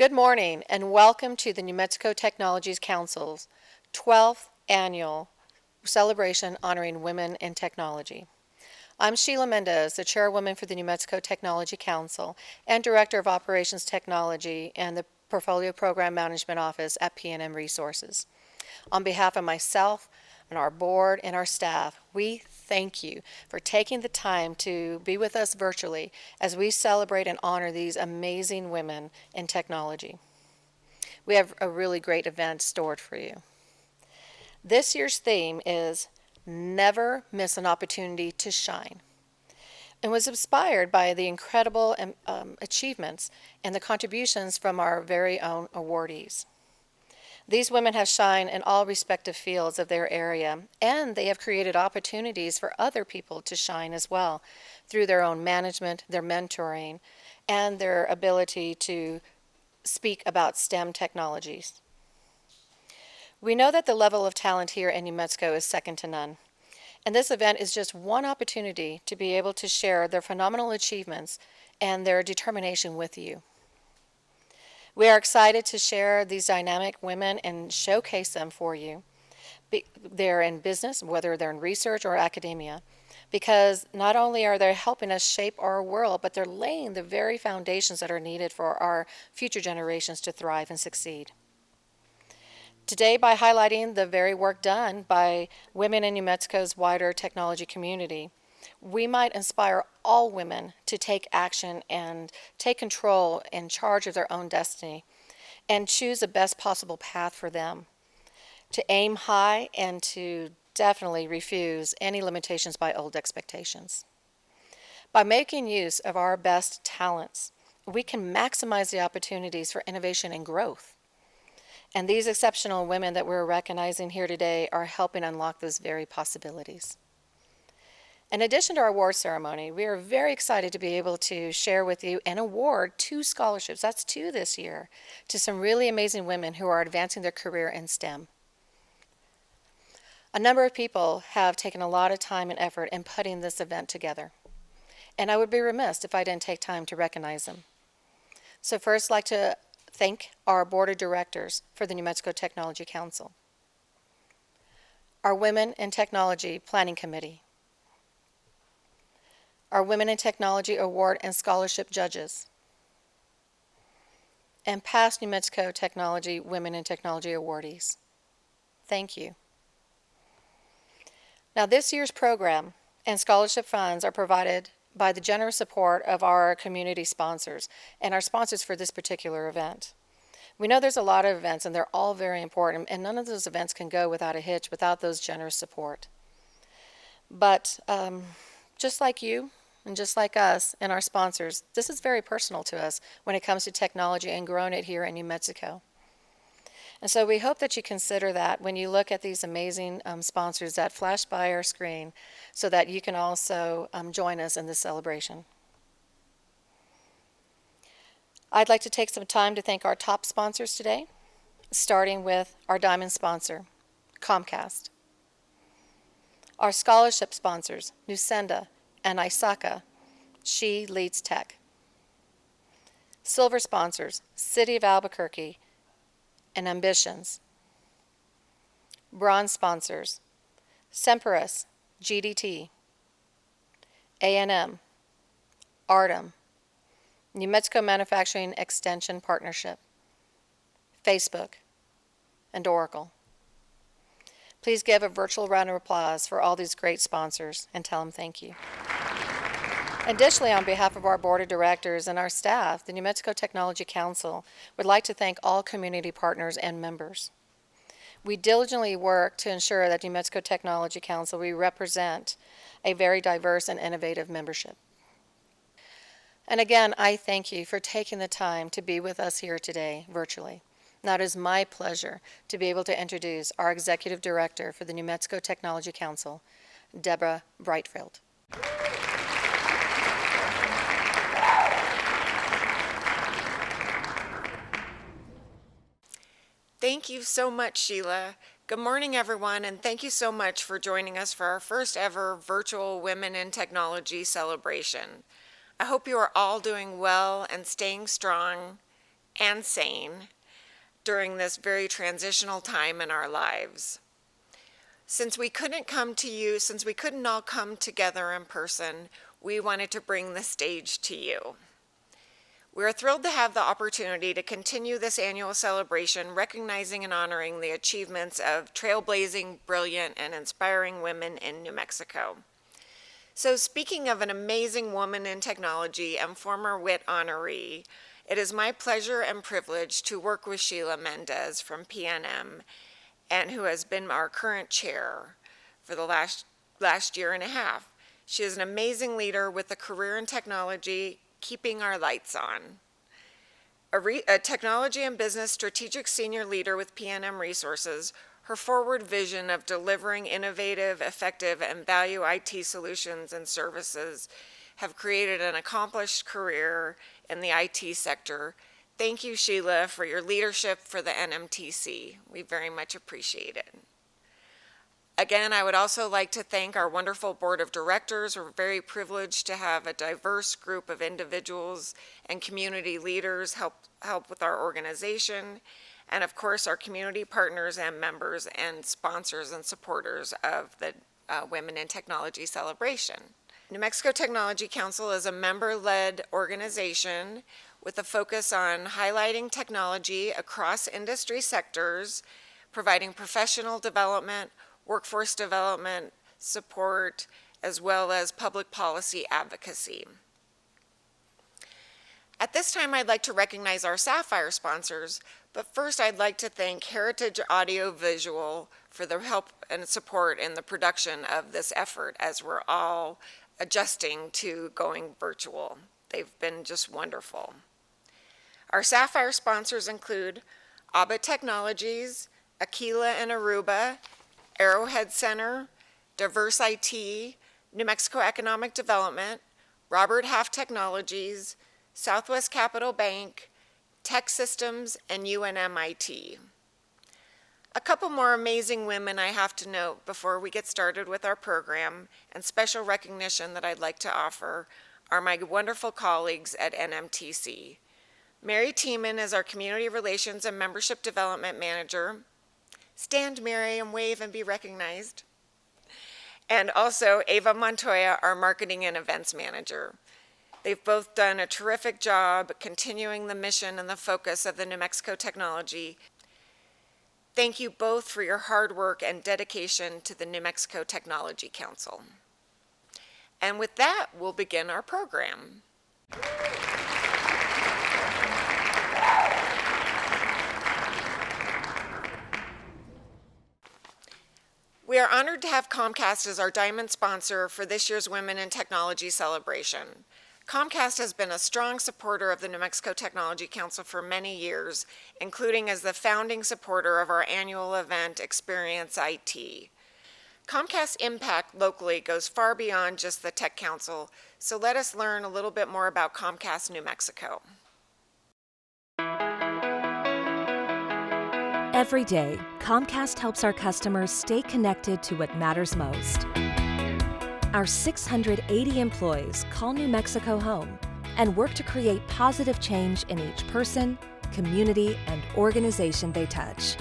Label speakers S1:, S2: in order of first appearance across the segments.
S1: Good morning and welcome to the New Mexico Technologies Council's 12th annual celebration honoring women in technology. I'm Sheila Mendez, the chairwoman for the New Mexico Technology Council and director of Operations Technology and the Portfolio Program Management Office at P&M Resources. On behalf of myself and our board and our staff, we thank you for taking the time to be with us virtually as we celebrate and honor these amazing women in technology. We have a really great event stored for you. This year's theme is Never Miss an Opportunity to Shine, and was inspired by the incredible achievements and the contributions from our very own awardees. These women have shined in all respective fields of their area, and they have created opportunities for other people to shine as well through their own management, their mentoring, and their ability to speak about STEM technologies. We know that the level of talent here in New Mexico is second to none, and this event is just one opportunity to be able to share their phenomenal achievements and their determination with you. We are excited to share these dynamic women and showcase them for you. They're in business, whether they're in research or academia, because not only are they helping us shape our world, but they're laying the very foundations that are needed for our future generations to thrive and succeed. Today, by highlighting the very work done by women in New Mexico's wider technology community, we might inspire all women to take action and take control and charge of their own destiny and choose the best possible path for them, to aim high and to definitely refuse any limitations by old expectations. By making use of our best talents, we can maximize the opportunities for innovation and growth. And these exceptional women that we're recognizing here today are helping unlock those very possibilities. In addition to our award ceremony, we are very excited to be able to share with you and award 2 scholarships, that's 2 this year, to some really amazing women who are advancing their career in STEM. A number of people have taken a lot of time and effort in putting this event together, and I would be remiss if I didn't take time to recognize them. So first, I'd like to thank our board of directors for the New Mexico Technology Council, our Women in Technology Planning Committee, our Women in Technology Award and Scholarship judges, and past New Mexico Technology Women in Technology awardees. Thank you. Now, this year's program and scholarship funds are provided by the generous support of our community sponsors and our sponsors for this particular event. We know there's a lot of events and they're all very important, and none of those events can go without a hitch without those generous support. But just like you and just like us and our sponsors, this is very personal to us when it comes to technology and growing it here in New Mexico. And so we hope that you consider that when you look at these amazing sponsors that flash by our screen so that you can also join us in this celebration. I'd like to take some time to thank our top sponsors today, starting with our diamond sponsor, Comcast. Our scholarship sponsors, Nusenda and Isaka, She Leads Tech. Silver sponsors, City of Albuquerque and Ambitions. Bronze sponsors, Semperis, GDT, A&M, Artem, New Mexico Manufacturing Extension Partnership, Facebook, and Oracle. Please give a virtual round of applause for all these great sponsors and tell them thank you. Additionally, on behalf of our board of directors and our staff, the New Mexico Technology Council would like to thank all community partners and members. We diligently work to ensure that New Mexico Technology Council, we represent a very diverse and innovative membership. And again, I thank you for taking the time to be with us here today virtually. Now, it is my pleasure to be able to introduce our Executive Director for the New Mexico Technology Council, Deborah Breitfeld.
S2: Thank you so much, Sheila. Good morning, everyone, and thank you so much for joining us for our first ever virtual Women in Technology celebration. I hope you are all doing well and staying strong and sane during this very transitional time in our lives. Since we couldn't all come together in person, we wanted to bring the stage to you. We're thrilled to have the opportunity to continue this annual celebration, recognizing and honoring the achievements of trailblazing, brilliant, and inspiring women in New Mexico. So speaking of an amazing woman in technology and former WIT honoree, it is my pleasure and privilege to work with Sheila Mendez from PNM, and who has been our current chair for the last year and a half. She is an amazing leader with a career in technology, keeping our lights on. A technology and business strategic senior leader with PNM Resources, her forward vision of delivering innovative, effective, and value IT solutions and services have created an accomplished career in the IT sector. Thank you, Sheila, for your leadership for the NMTC. We very much appreciate it. Again, I would also like to thank our wonderful board of directors. We're very privileged to have a diverse group of individuals and community leaders help with our organization, and of course our community partners and members and sponsors and supporters of the Women in Technology celebration. New Mexico Technology Council is a member-led organization with a focus on highlighting technology across industry sectors, providing professional development, workforce development, support, as well as public policy advocacy. At this time, I'd like to recognize our Sapphire sponsors, but first I'd like to thank Heritage Audio Visual for their help and support in the production of this effort as we're all adjusting to going virtual. They've been just wonderful. Our Sapphire sponsors include ABBA Technologies, Aquila and Aruba, Arrowhead Center, Diverse IT, New Mexico Economic Development, Robert Half Technologies, Southwest Capital Bank, Tech Systems, and UNMIT. A couple more amazing women I have to note before we get started with our program, and special recognition that I'd like to offer are my wonderful colleagues at NMTC. Mary Tiemann is our Community Relations and Membership Development Manager. Stand, Mary, and wave and be recognized. And also Ava Montoya, our Marketing and Events Manager. They've both done a terrific job continuing the mission and the focus of the New Mexico Technology. Thank you both for your hard work and dedication to the New Mexico Technology Council. And with that, we'll begin our program. We are honored to have Comcast as our diamond sponsor for this year's Women in Technology celebration. Comcast has been a strong supporter of the New Mexico Technology Council for many years, including as the founding supporter of our annual event, Experience IT. Comcast's impact locally goes far beyond just the Tech Council, so let us learn a little bit more about Comcast New Mexico.
S3: Every day, Comcast helps our customers stay connected to what matters most. Our 680 employees call New Mexico home and work to create positive change in each person, community, and organization they touch.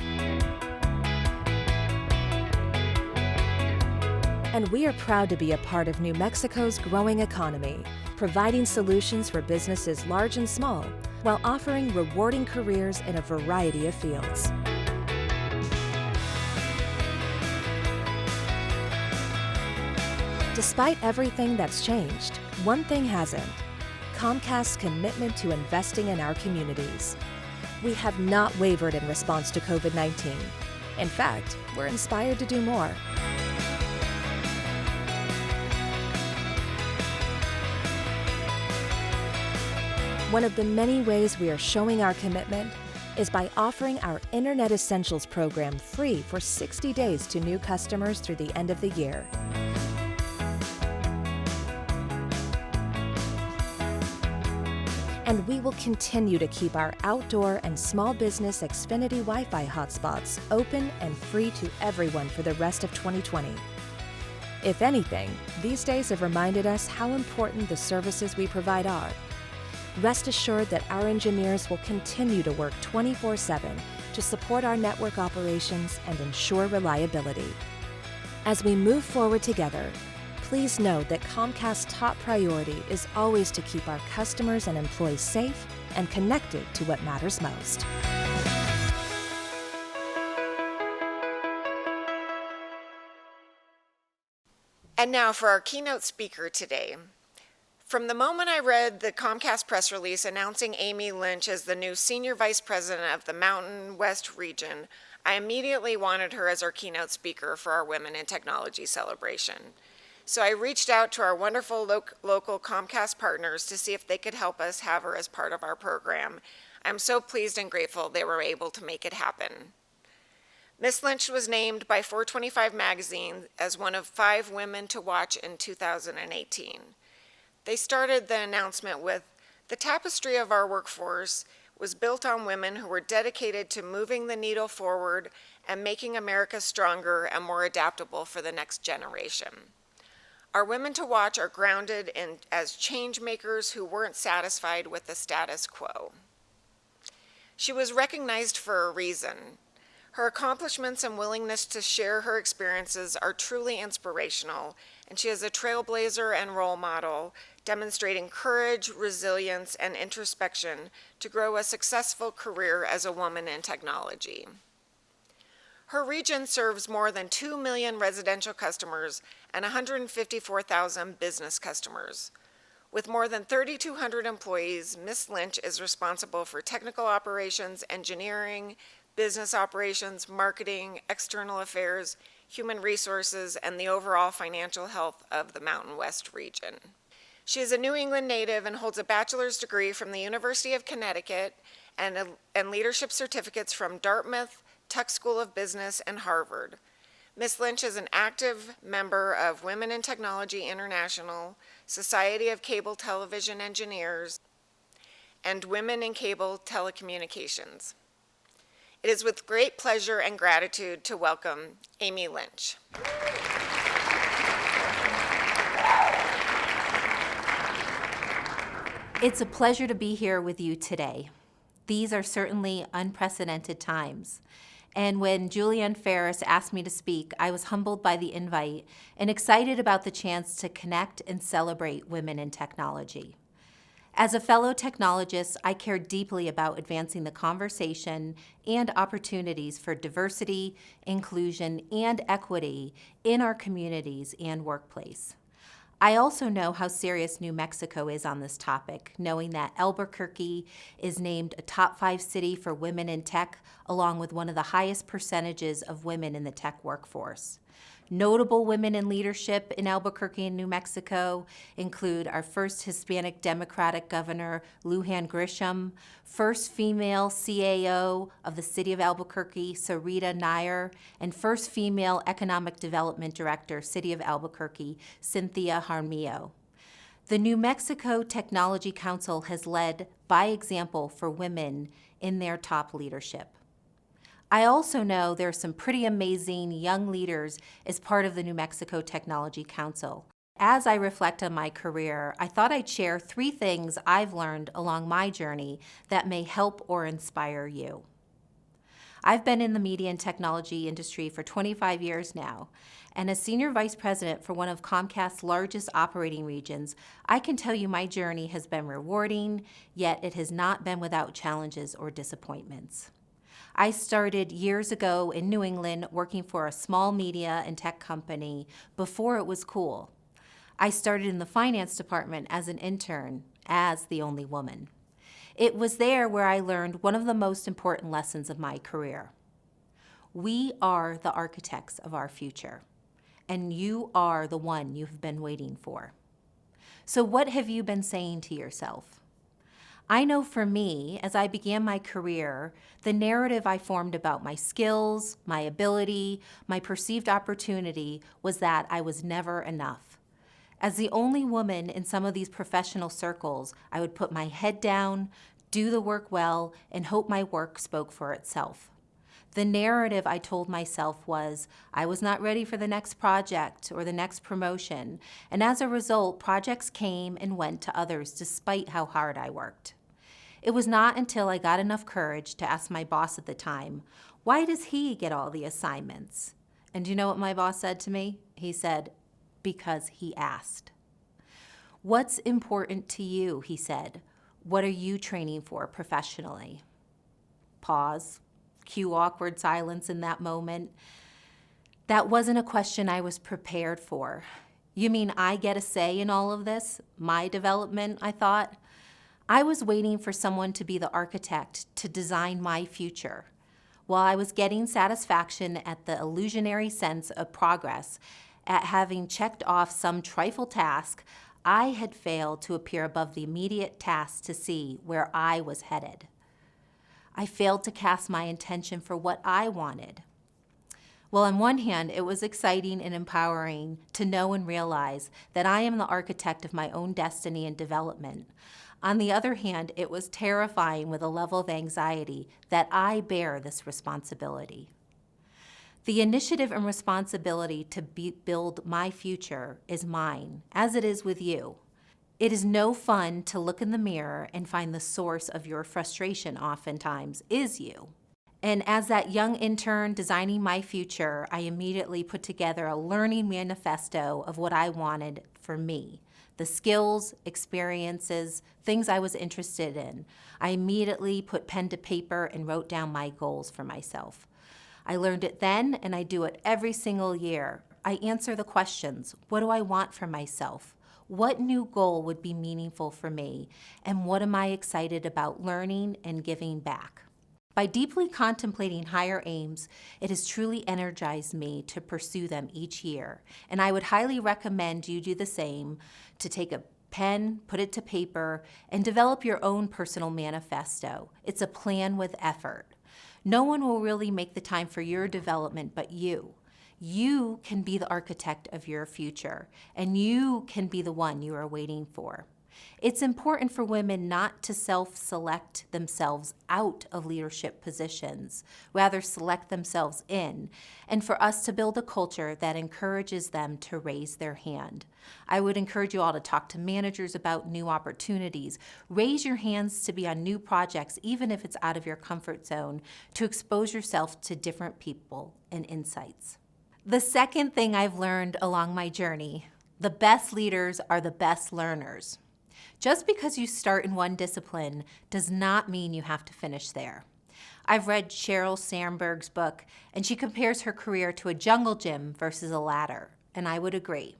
S3: And we are proud to be a part of New Mexico's growing economy, providing solutions for businesses large and small, while offering rewarding careers in a variety of fields. Despite everything that's changed, one thing hasn't: Comcast's commitment to investing in our communities. We have not wavered in response to COVID-19. In fact, we're inspired to do more. One of the many ways we are showing our commitment is by offering our Internet Essentials program free for 60 days to new customers through the end of the year. And we will continue to keep our outdoor and small business Xfinity Wi-Fi hotspots open and free to everyone for the rest of 2020. If anything, these days have reminded us how important the services we provide are. Rest assured that our engineers will continue to work 24/7 to support our network operations and ensure reliability. As we move forward together, please note that Comcast's top priority is always to keep our customers and employees safe and connected to what matters most.
S2: And now for our keynote speaker today. From the moment I read the Comcast press release announcing Amy Lynch as the new Senior Vice President of the Mountain West region, I immediately wanted her as our keynote speaker for our Women in Technology celebration. So I reached out to our wonderful local Comcast partners to see if they could help us have her as part of our program. I'm so pleased and grateful they were able to make it happen. Ms. Lynch was named by 425 magazine as one of 5 women to watch in 2018. They started the announcement with, "The tapestry of our workforce was built on women who were dedicated to moving the needle forward and making America stronger and more adaptable for the next generation. Our women to watch are grounded in as change makers who weren't satisfied with the status quo." She was recognized for a reason. Her accomplishments and willingness to share her experiences are truly inspirational, and she is a trailblazer and role model, demonstrating courage, resilience, and introspection to grow a successful career as a woman in technology. Her region serves more than 2 million residential customers and 154,000 business customers. With more than 3,200 employees, Ms. Lynch is responsible for technical operations, engineering, business operations, marketing, external affairs, human resources, and the overall financial health of the Mountain West region. She is a New England native and holds a bachelor's degree from the University of Connecticut and leadership certificates from Dartmouth, Tuck School of Business, and Harvard. Ms. Lynch is an active member of Women in Technology International, Society of Cable Television Engineers, and Women in Cable Telecommunications. It is with great pleasure and gratitude to welcome Amy Lynch.
S4: It's a pleasure to be here with you today. These are certainly unprecedented times. And when Julianne Ferris asked me to speak, I was humbled by the invite and excited about the chance to connect and celebrate women in technology. As a fellow technologist, I care deeply about advancing the conversation and opportunities for diversity, inclusion, and equity in our communities and workplace. I also know how serious New Mexico is on this topic, knowing that Albuquerque is named a top 5 city for women in tech, along with one of the highest percentages of women in the tech workforce. Notable women in leadership in Albuquerque and New Mexico include our first Hispanic Democratic Governor, Lujan Grisham, first female CAO of the City of Albuquerque, Sarita Nair, and first female Economic Development Director, City of Albuquerque, Cynthia Jaramillo. The New Mexico Technology Council has led by example for women in their top leadership. I also know there are some pretty amazing young leaders as part of the New Mexico Technology Council. As I reflect on my career, I thought I'd share 3 things I've learned along my journey that may help or inspire you. I've been in the media and technology industry for 25 years now, and as Senior Vice President for one of Comcast's largest operating regions, I can tell you my journey has been rewarding, yet it has not been without challenges or disappointments. I started years ago in New England working for a small media and tech company before it was cool. I started in the finance department as an intern, as the only woman. It was there where I learned one of the most important lessons of my career. We are the architects of our future, and you are the one you've been waiting for. So what have you been saying to yourself? I know for me, as I began my career, the narrative I formed about my skills, my ability, my perceived opportunity was that I was never enough. As the only woman in some of these professional circles, I would put my head down, do the work well, and hope my work spoke for itself. The narrative I told myself was I was not ready for the next project or the next promotion, and as a result, projects came and went to others despite how hard I worked. It was not until I got enough courage to ask my boss at the time, why does he get all the assignments? And do you know what my boss said to me? He said, because he asked. What's important to you, he said. What are you training for professionally? Pause. Cue awkward silence in that moment. That wasn't a question I was prepared for. You mean I get a say in all of this? My development, I thought. I was waiting for someone to be the architect to design my future. While I was getting satisfaction at the illusionary sense of progress, at having checked off some trifle task, I had failed to appear above the immediate task to see where I was headed. I failed to cast my intention for what I wanted. Well, on one hand, it was exciting and empowering to know and realize that I am the architect of my own destiny and development. On the other hand, it was terrifying with a level of anxiety that I bear this responsibility. The initiative and responsibility to build my future is mine, as it is with you. It is no fun to look in the mirror and find the source of your frustration oftentimes is you. And as that young intern designing my future, I immediately put together a learning manifesto of what I wanted for me. The skills, experiences, things I was interested in. I immediately put pen to paper and wrote down my goals for myself. I learned it then, and I do it every single year. I answer the questions. What do I want for myself? What new goal would be meaningful for me? And what am I excited about learning and giving back? By deeply contemplating higher aims, it has truly energized me to pursue them each year. And I would highly recommend you do the same, to take a pen, put it to paper, and develop your own personal manifesto. It's a plan with effort. No one will really make the time for your development but you. You can be the architect of your future, and you can be the one you are waiting for. It's important for women not to self-select themselves out of leadership positions, rather select themselves in, and for us to build a culture that encourages them to raise their hand. I would encourage you all to talk to managers about new opportunities. Raise your hands to be on new projects, even if it's out of your comfort zone, to expose yourself to different people and insights. The second thing I've learned along my journey, the best leaders are the best learners. Just because you start in one discipline does not mean you have to finish there. I've read Sheryl Sandberg's book, and she compares her career to a jungle gym versus a ladder, and I would agree.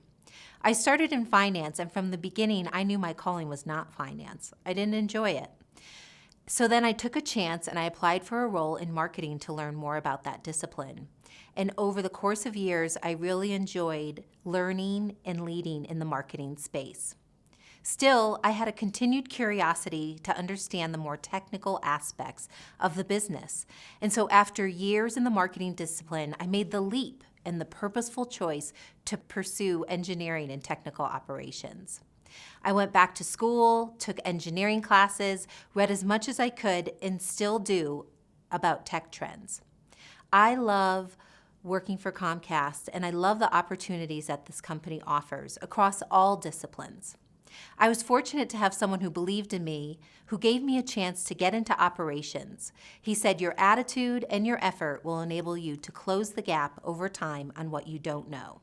S4: I started in finance, and from the beginning, I knew my calling was not finance. I didn't enjoy it. So then I took a chance and I applied for a role in marketing to learn more about that discipline. And over the course of years, I really enjoyed learning and leading in the marketing space. Still, I had a continued curiosity to understand the more technical aspects of the business. And so after years in the marketing discipline, I made the leap and the purposeful choice to pursue engineering and technical operations. I went back to school, took engineering classes, read as much as I could, and still do about tech trends. I love working for Comcast, and I love the opportunities that this company offers across all disciplines. I was fortunate to have someone who believed in me, who gave me a chance to get into operations. He said, your attitude and your effort will enable you to close the gap over time on what you don't know.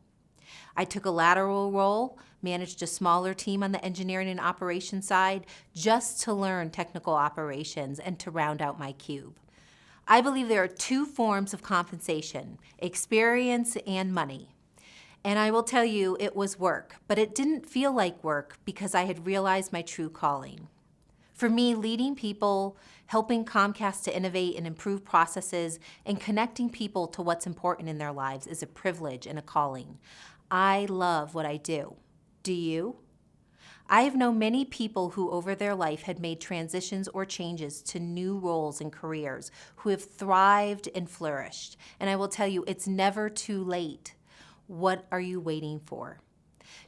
S4: I took a lateral role, managed a smaller team on the engineering and operations side, just to learn technical operations and to round out my cube. I believe there are two forms of compensation, experience and money. And I will tell you, it was work, but it didn't feel like work because I had realized my true calling. For me, leading people, helping Comcast to innovate and improve processes, and connecting people to what's important in their lives is a privilege and a calling. I love what I do. Do you? I have known many people who over their life had made transitions or changes to new roles and careers, who have thrived and flourished. And I will tell you, it's never too late. What are you waiting for?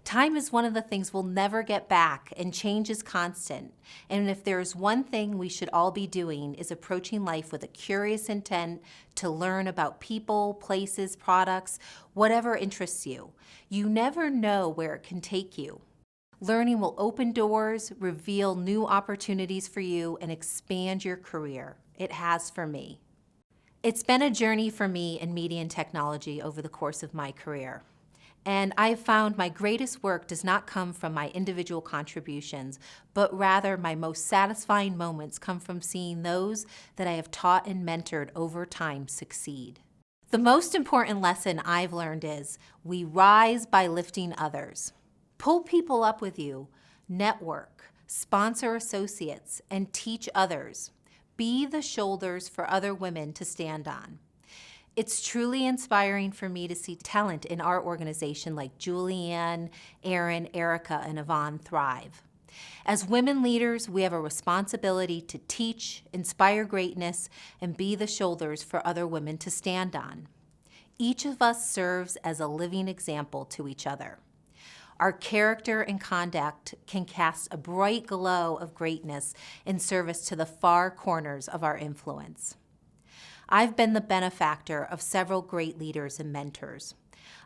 S4: Time is one of the things we'll never get back, and change is constant. And if there's one thing we should all be doing is approaching life with a curious intent to learn about people, places, products, whatever interests you. You never know where it can take you. Learning will open doors, reveal new opportunities for you, and expand your career. It has for me. It's been a journey for me in media and technology over the course of my career. And I've found my greatest work does not come from my individual contributions, but rather my most satisfying moments come from seeing those that I have taught and mentored over time succeed. The most important lesson I've learned is we rise by lifting others. Pull people up with you, network, sponsor associates, and teach others. Be the shoulders for other women to stand on. It's truly inspiring for me to see talent in our organization like Julianne, Erin, Erica, and Yvonne thrive. As women leaders, we have a responsibility to teach, inspire greatness, and be the shoulders for other women to stand on. Each of us serves as a living example to each other. Our character and conduct can cast a bright glow of greatness in service to the far corners of our influence. I've been the benefactor of several great leaders and mentors.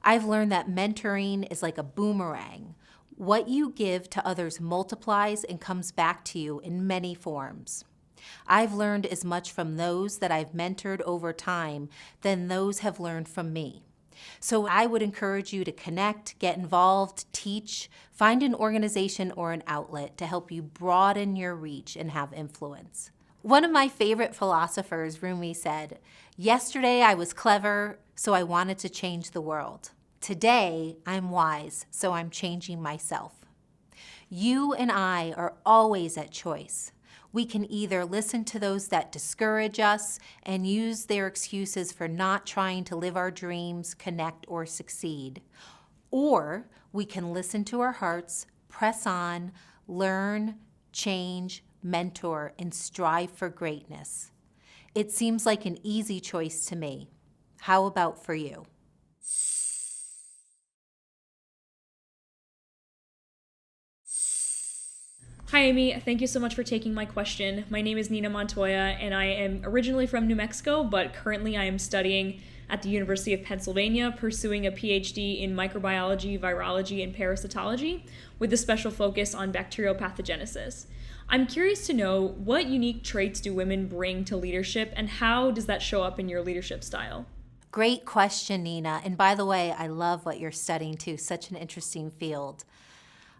S4: I've learned that mentoring is like a boomerang. What you give to others multiplies and comes back to you in many forms. I've learned as much from those that I've mentored over time than those have learned from me. So I would encourage you to connect, get involved, teach, find an organization or an outlet to help you broaden your reach and have influence. One of my favorite philosophers, Rumi, said, "Yesterday I was clever, so I wanted to change the world. Today I'm wise, so I'm changing myself." You and I are always at choice. We can either listen to those that discourage us and use their excuses for not trying to live our dreams, connect, or succeed. Or we can listen to our hearts, press on, learn, change, mentor, and strive for greatness. It seems like an easy choice to me. How about for you?
S5: Hi, Amy. Thank you so much for taking my question. My name is Nina Montoya, and I am originally from New Mexico, but currently I am studying at the University of Pennsylvania, pursuing a PhD in microbiology, virology, and parasitology, with a special focus on bacterial pathogenesis. I'm curious to know, what unique traits do women bring to leadership, and how does that show up in your leadership style?
S4: Great question, Nina. And by the way, I love what you're studying too. Such an interesting field.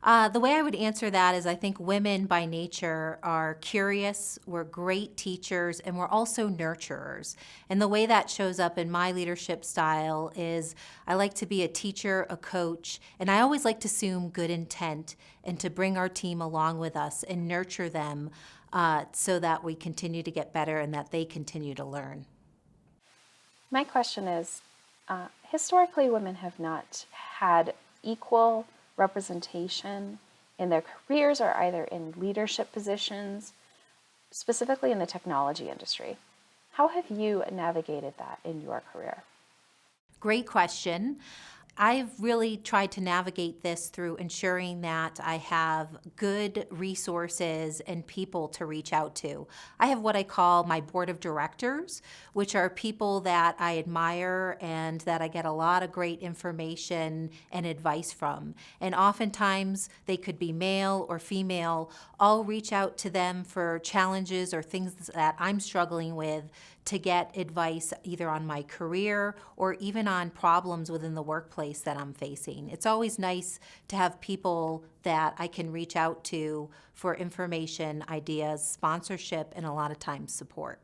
S4: The way I would answer that is I think women by nature are curious, we're great teachers, and we're also nurturers. And the way that shows up in my leadership style is I like to be a teacher, a coach, and I always like to assume good intent and to bring our team along with us and nurture them so that we continue to get better and that they continue to learn.
S6: My question is, historically women have not had equal representation in their careers or either in leadership positions, specifically in the technology industry. How have you navigated that in your career?
S4: Great question. I've really tried to navigate this through ensuring that I have good resources and people to reach out to. I have what I call my board of directors, which are people that I admire and that I get a lot of great information and advice from. And oftentimes they could be male or female. I'll reach out to them for challenges or things that I'm struggling with to get advice either on my career or even on problems within the workplace that I'm facing. It's always nice to have people that I can reach out to for information, ideas, sponsorship, and a lot of times support.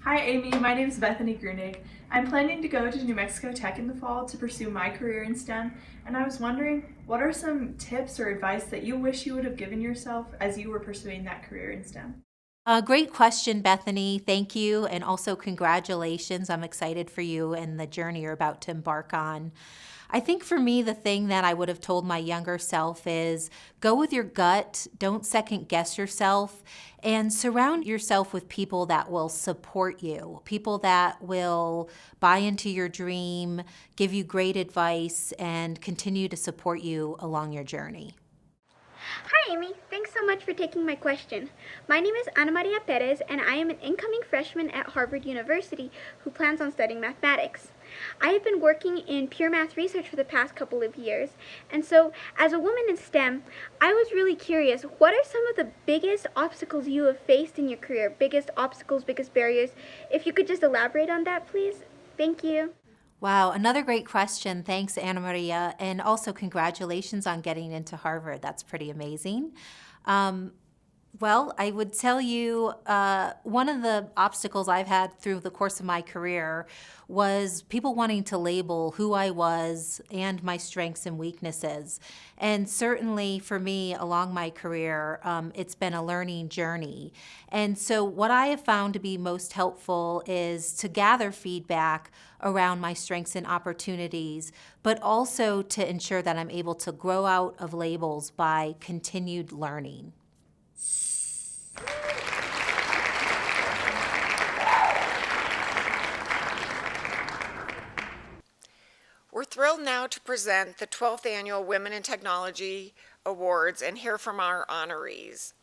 S7: Hi Amy, my name is Bethany Grunig. I'm planning to go to New Mexico Tech in the fall to pursue my career in STEM, and I was wondering, what are some tips or advice that you wish you would have given yourself as you were pursuing that career in STEM?
S4: Great question, Bethany. Thank you. And also, congratulations. I'm excited for you and the journey you're about to embark on. I think for me, the thing that I would have told my younger self is go with your gut, don't second guess yourself, and surround yourself with people that will support you, people that will buy into your dream, give you great advice, and continue to support you along your journey.
S8: Hi, Amy. Thanks so much for taking my question. My name is Ana Maria Perez, and I am an incoming freshman at Harvard University who plans on studying mathematics. I have been working in pure math research for the past couple of years, and so as a woman in STEM, I was really curious, what are some of the biggest obstacles you have faced in your career? Biggest obstacles, biggest barriers? If you could just elaborate on that, please. Thank you.
S4: Wow, another great question. Thanks, Anna Maria. And also, congratulations on getting into Harvard. That's pretty amazing. Well, I would tell you one of the obstacles I've had through the course of my career was people wanting to label who I was and my strengths and weaknesses. And certainly for me, along my career, it's been a learning journey. And so what I have found to be most helpful is to gather feedback around my strengths and opportunities, but also to ensure that I'm able to grow out of labels by continued learning.
S2: We're thrilled now to present the 12th Annual Women in Technology Awards and hear from our honorees.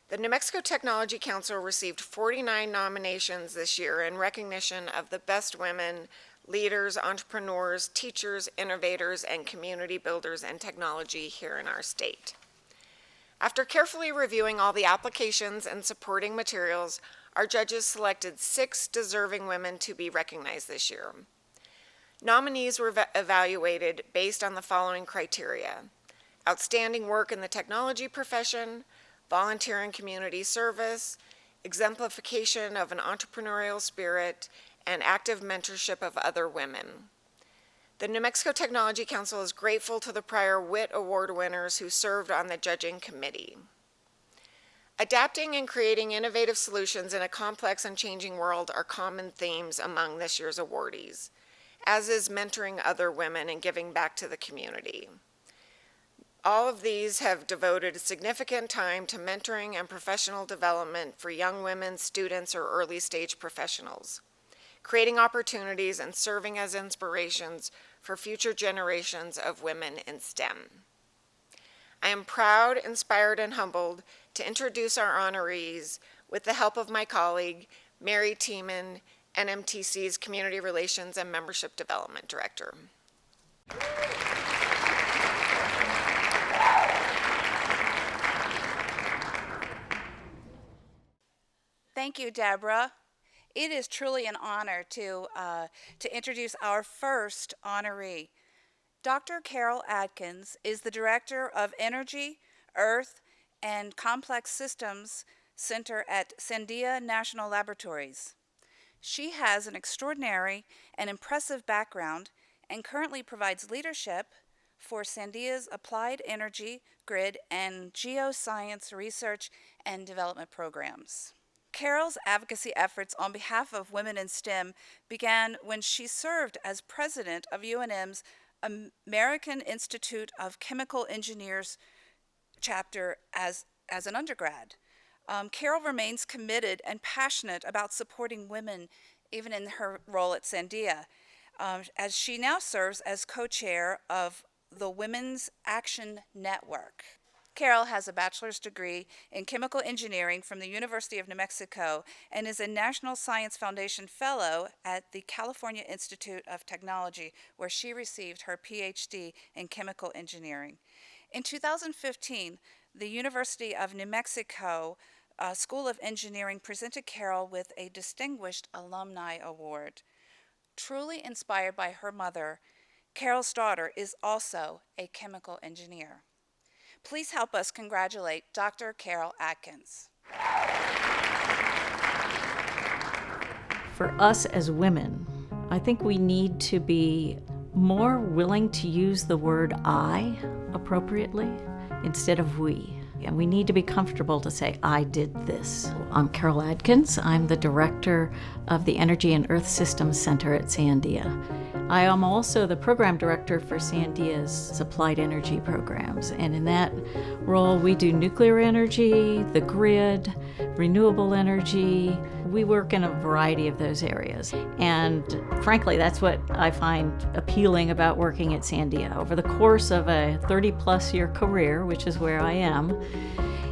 S2: The New Mexico Technology Council received 49 nominations this year in recognition of the best women, leaders, entrepreneurs, teachers, innovators, and community builders in technology here in our state. After carefully reviewing all the applications and supporting materials, our judges selected 6 deserving women to be recognized this year. Nominees were evaluated based on the following criteria: outstanding work in the technology profession, volunteer and community service, exemplification of an entrepreneurial spirit, and active mentorship of other women. The New Mexico Technology Council is grateful to the prior WIT Award winners who served on the judging committee. Adapting and creating innovative solutions in a complex and changing world are common themes among this year's awardees, as is mentoring other women and giving back to the community. All of these have devoted significant time to mentoring and professional development for young women, students, or early stage professionals, creating opportunities and serving as inspirations for future generations of women in STEM. I am proud, inspired, and humbled to introduce our honorees with the help of my colleague, Mary Tiemann, NMTC's Community Relations and Membership Development Director.
S9: Thank you, Deborah. It is truly an honor to introduce our first honoree. Dr. Carol Adkins is the Director of Energy, Earth, and Complex Systems Center at Sandia National Laboratories. She has an extraordinary and impressive background and currently provides leadership for Sandia's Applied Energy, Grid, and Geoscience Research and Development programs. Carol's advocacy efforts on behalf of women in STEM began when she served as president of UNM's American Institute of Chemical Engineers chapter as an undergrad. Carol remains committed and passionate about supporting women, even in her role at Sandia, as she now serves as co-chair of the Women's Action Network. Carol has a bachelor's degree in chemical engineering from the University of New Mexico and is a National Science Foundation Fellow at the California Institute of Technology, where she received her PhD in chemical engineering. In 2015, the University of New Mexico School of Engineering presented Carol with a Distinguished Alumni Award. Truly inspired by her mother, Carol's daughter is also a chemical engineer. Please help us congratulate Dr. Carol Adkins.
S10: For us as women, I think we need to be more willing to use the word I appropriately instead of we. And we need to be comfortable to say, I did this. I'm Carol Adkins. I'm the director of the Energy and Earth Systems Center at Sandia. I am also the program director for Sandia's applied energy programs. And in that role, we do nuclear energy, the grid, renewable energy. We work in a variety of those areas. And frankly, that's what I find appealing about working at Sandia. Over the course of a 30-plus year career, which is where I am,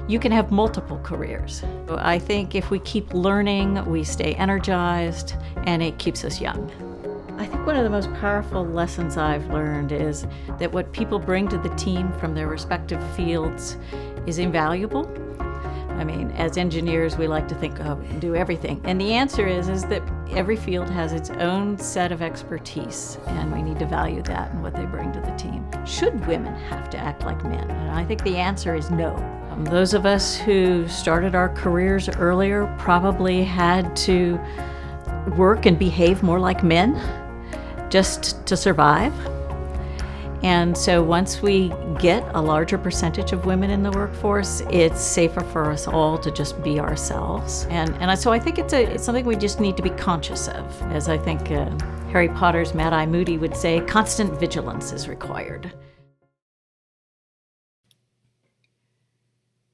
S10: you can have multiple careers. So I think if we keep learning, we stay energized, and it keeps us young. I think one of the most powerful lessons I've learned is that what people bring to the team from their respective fields is invaluable. I mean, as engineers, we like to think, oh, we can do everything. And the answer is that every field has its own set of expertise, and we need to value that and what they bring to the team. Should women have to act like men? And I think the answer is no. Those of us who started our careers earlier probably had to work and behave more like men just to survive. And so once we get a larger percentage of women in the workforce, it's safer for us all to just be ourselves. And so I think it's something we just need to be conscious of. As I think Harry Potter's Mad-Eye Moody would say, constant vigilance is required.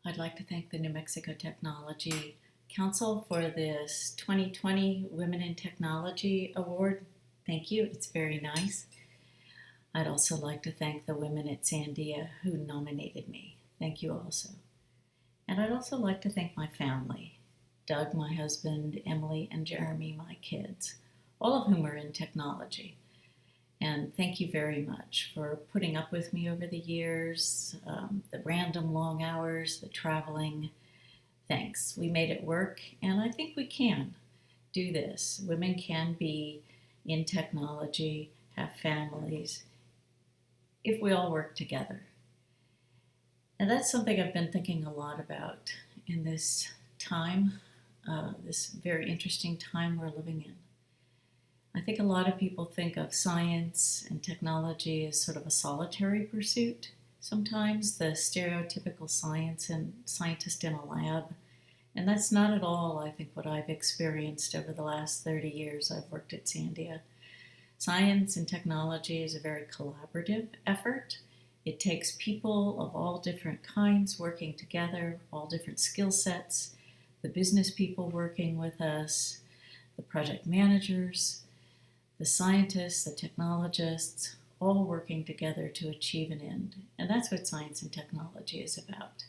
S10: I'd like to thank the New Mexico Technology Council for this 2020 Women in Technology Award. Thank you, it's very nice. I'd also like to thank the women at Sandia who nominated me. Thank you also. And I'd also like to thank my family, Doug, my husband, Emily, and Jeremy, my kids, all of whom are in technology. And thank you very much for putting up with me over the years, the random long hours, the traveling. Thanks. We made it work, and I think we can do this. Women can be in technology, have families, if we all work together. And that's something I've been thinking a lot about in this time, this very interesting time we're living in. I think a lot of people think of science and technology as sort of a solitary pursuit. Sometimes the stereotypical scientist in a lab. And that's not at all, I think, what I've experienced over the last 30 years I've worked at Sandia. Science and technology is a very collaborative effort. It takes people of all different kinds working together, all different skill sets, the business people working with us, the project managers, the scientists, the technologists, all working together to achieve an end. And that's what science and technology is about.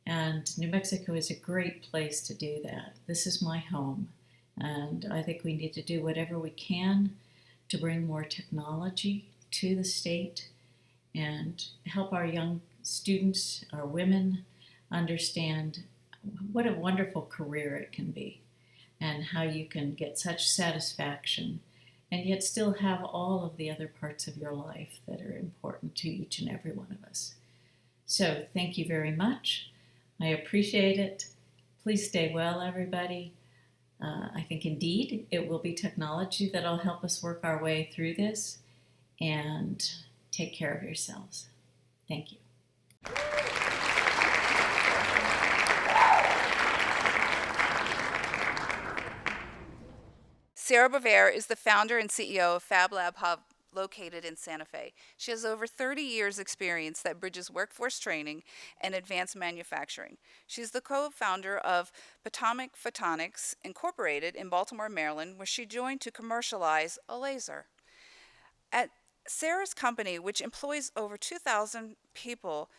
S10: And New Mexico is a great place to do that. This is my home, and I think we need to do whatever we can to bring more technology to the state and help our young students, our women, understand what a wonderful career it can be and how you can get such satisfaction and yet still have all of the other parts of your life that are important to each and every one of us. So thank you very much. I appreciate it. Please stay well, everybody. I think indeed it will be technology that will help us work our way through this, and take care of yourselves. Thank you.
S9: Sarah Bovere is the founder and CEO of Fab Lab Hub, located in Santa Fe. She has over 30 years experience that bridges workforce training and advanced manufacturing. She's the co-founder of Potomac Photonics Incorporated in Baltimore, Maryland, where she joined to commercialize a laser. At Sarah's company, which employs over 2,000 people,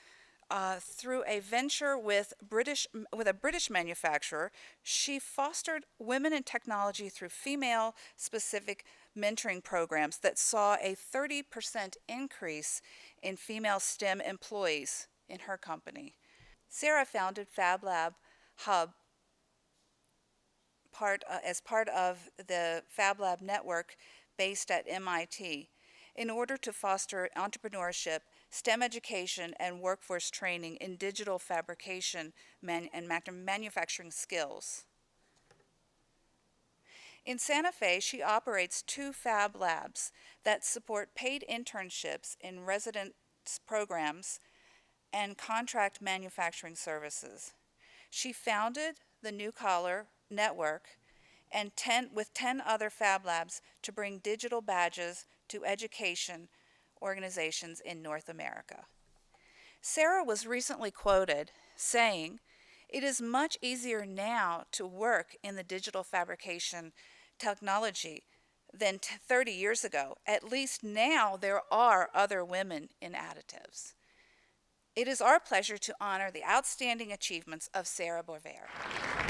S9: through a venture with a British manufacturer, she fostered women in technology through female-specific mentoring programs that saw a 30% increase in female STEM employees in her company. Sarah founded Fab Lab Hub as part of the Fab Lab network based at MIT in order to foster entrepreneurship, STEM education, and workforce training in digital fabrication and manufacturing skills. In Santa Fe, she operates 2 Fab Labs that support paid internships in residence programs and contract manufacturing services. She founded the New Collar Network and with 10 other Fab Labs to bring digital badges to education organizations in North America. Sarah was recently quoted saying, "It is much easier now to work in the digital fabrication technology than 30 years ago. At least now there are other women in additives." It is our pleasure to honor the outstanding achievements of Sarah Bourvert.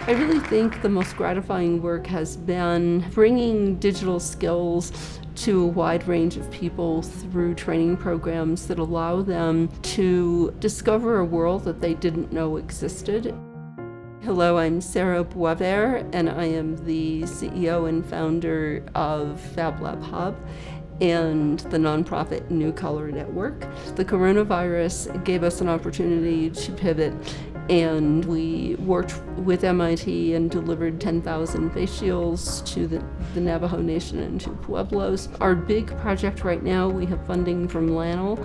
S11: I really think the most gratifying work has been bringing digital skills to a wide range of people through training programs that allow them to discover a world that they didn't know existed. Hello, I'm Sarah Bourvert, and I am the CEO and founder of Fab Lab Hub and the nonprofit New Color Network. The coronavirus gave us an opportunity to pivot, and we worked with MIT and delivered 10,000 face shields to the Navajo Nation and to Pueblos. Our big project right now, we have funding from LANL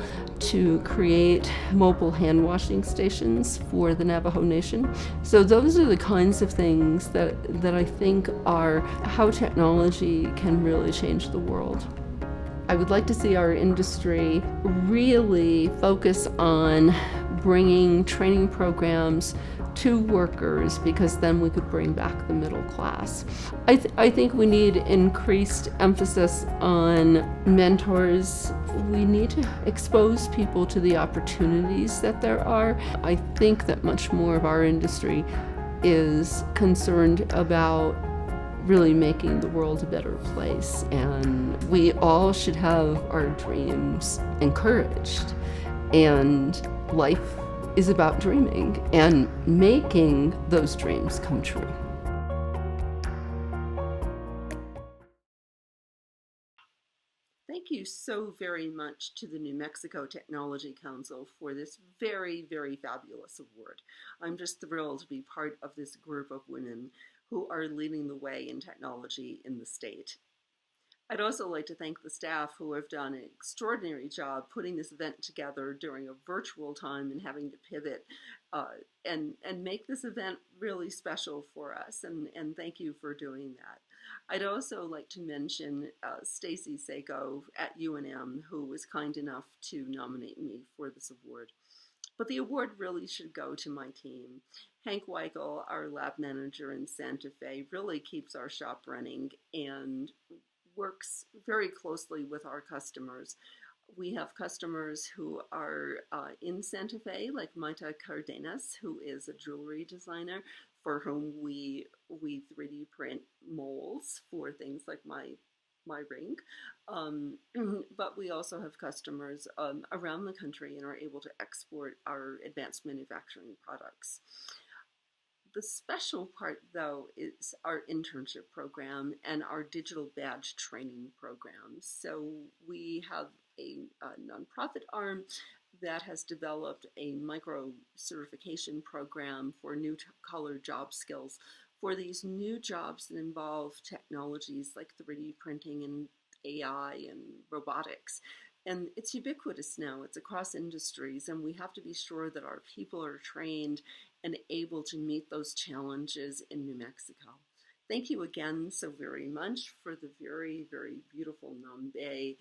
S11: to create mobile hand washing stations for the Navajo Nation. So those are the kinds of things that I think are how technology can really change the world. I would like to see our industry really focus on bringing training programs to workers, because then we could bring back the middle class. I think we need increased emphasis on mentors. We need to expose people to the opportunities that there are. I think that much more of our industry is concerned about really making the world a better place, and we all should have our dreams encouraged. And life is about dreaming and making those dreams come true.
S12: Thank you so very much to the New Mexico Technology Council for this very, very fabulous award. I'm just thrilled to be part of this group of women who are leading the way in technology in the state. I'd also like to thank the staff who have done an extraordinary job putting this event together during a virtual time and having to pivot and make this event really special for us, and thank you for doing that. I'd also like to mention Stacy Sako at UNM, who was kind enough to nominate me for this award. But the award really should go to my team. Hank Weichel, our lab manager in Santa Fe, really keeps our shop running and works very closely with our customers. We have customers who are in Santa Fe, like Maita Cardenas, who is a jewelry designer for whom we 3D print molds for things like my ring. But we also have customers around the country and are able to export our advanced manufacturing products. The special part, though, is our internship program and our digital badge training program. So we have a nonprofit arm that has developed a micro certification program for new collar job skills for these new jobs that involve technologies like 3D printing and AI and robotics. And it's ubiquitous now, it's across industries, and we have to be sure that our people are trained and able to meet those challenges in New Mexico. Thank you again so very much for the very, very beautiful Nambe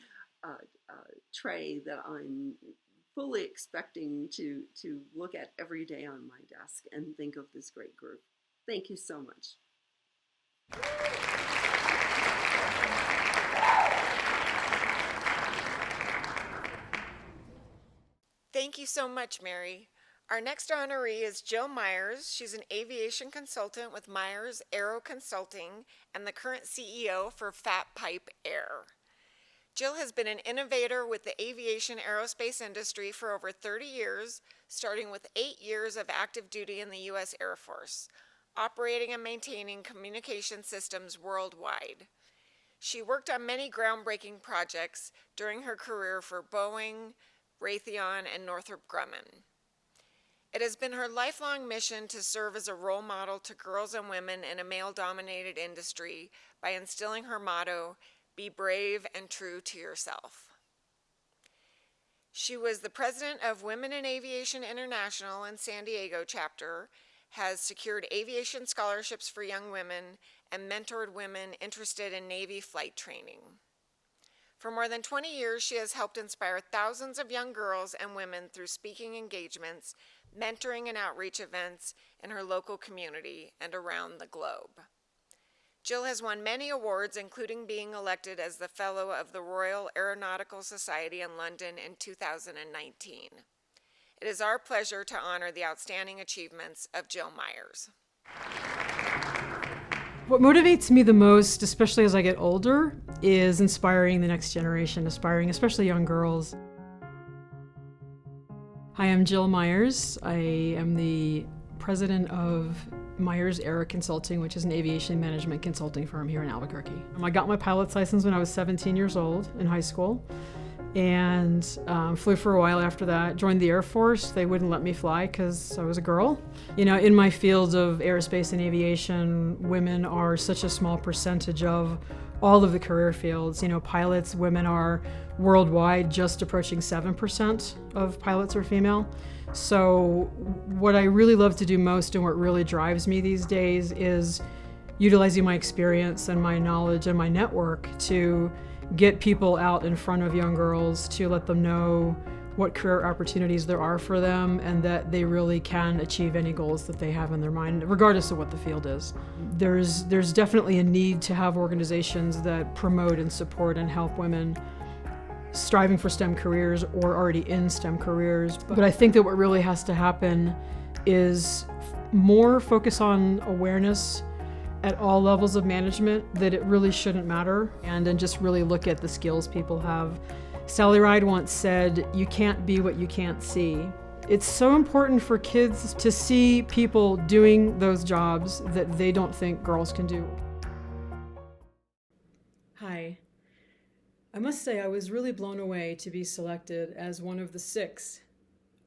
S12: tray that I'm fully expecting to look at every day on my desk and think of this great group. Thank you so much.
S2: Thank you so much, Mary. Our next honoree is Jill Myers. She's an aviation consultant with Myers Aero Consulting and the current CEO for Fat Pipe Air. Jill has been an innovator with the aviation aerospace industry for over 30 years, starting with 8 years of active duty in the U.S. Air Force, operating and maintaining communication systems worldwide. She worked on many groundbreaking projects during her career for Boeing, Raytheon, and Northrop Grumman. It has been her lifelong mission to serve as a role model to girls and women in a male-dominated industry by instilling her motto, "Be brave and true to yourself." She was the president of Women in Aviation International in San Diego chapter, has secured aviation scholarships for young women, and mentored women interested in Navy flight training. For more than 20 years, she has helped inspire thousands of young girls and women through speaking engagements, mentoring and outreach events in her local community and around the globe. Jill has won many awards, including being elected as the Fellow of the Royal Aeronautical Society in London in 2019. It is our pleasure to honor the outstanding achievements of Jill Myers.
S13: What motivates me the most, especially as I get older, is inspiring the next generation, inspiring especially young girls. Hi, I'm Jill Myers. I am the president of Myers Air Consulting, which is an aviation management consulting firm here in Albuquerque. I got my pilot's license when I was 17 years old in high school, and flew for a while after that. Joined the Air Force. They wouldn't let me fly because I was a girl. You know, in my field of aerospace and aviation, women are such a small percentage of all of the career fields. You know, pilots, women are worldwide just approaching 7% of pilots are female. So what I really love to do most and what really drives me these days is utilizing my experience and my knowledge and my network to get people out in front of young girls, to let them know what career opportunities there are for them and that they really can achieve any goals that they have in their mind, regardless of what the field is. There's definitely a need to have organizations that promote and support and help women striving for STEM careers or already in STEM careers. But I think that what really has to happen is more focus on awareness at all levels of management, that it really shouldn't matter, and then just really look at the skills people have. Sally Ride once said, "You can't be what you can't see." It's so important for kids to see people doing those jobs that they don't think girls can do. Hi. I must say I was really blown away to be selected as one of the 6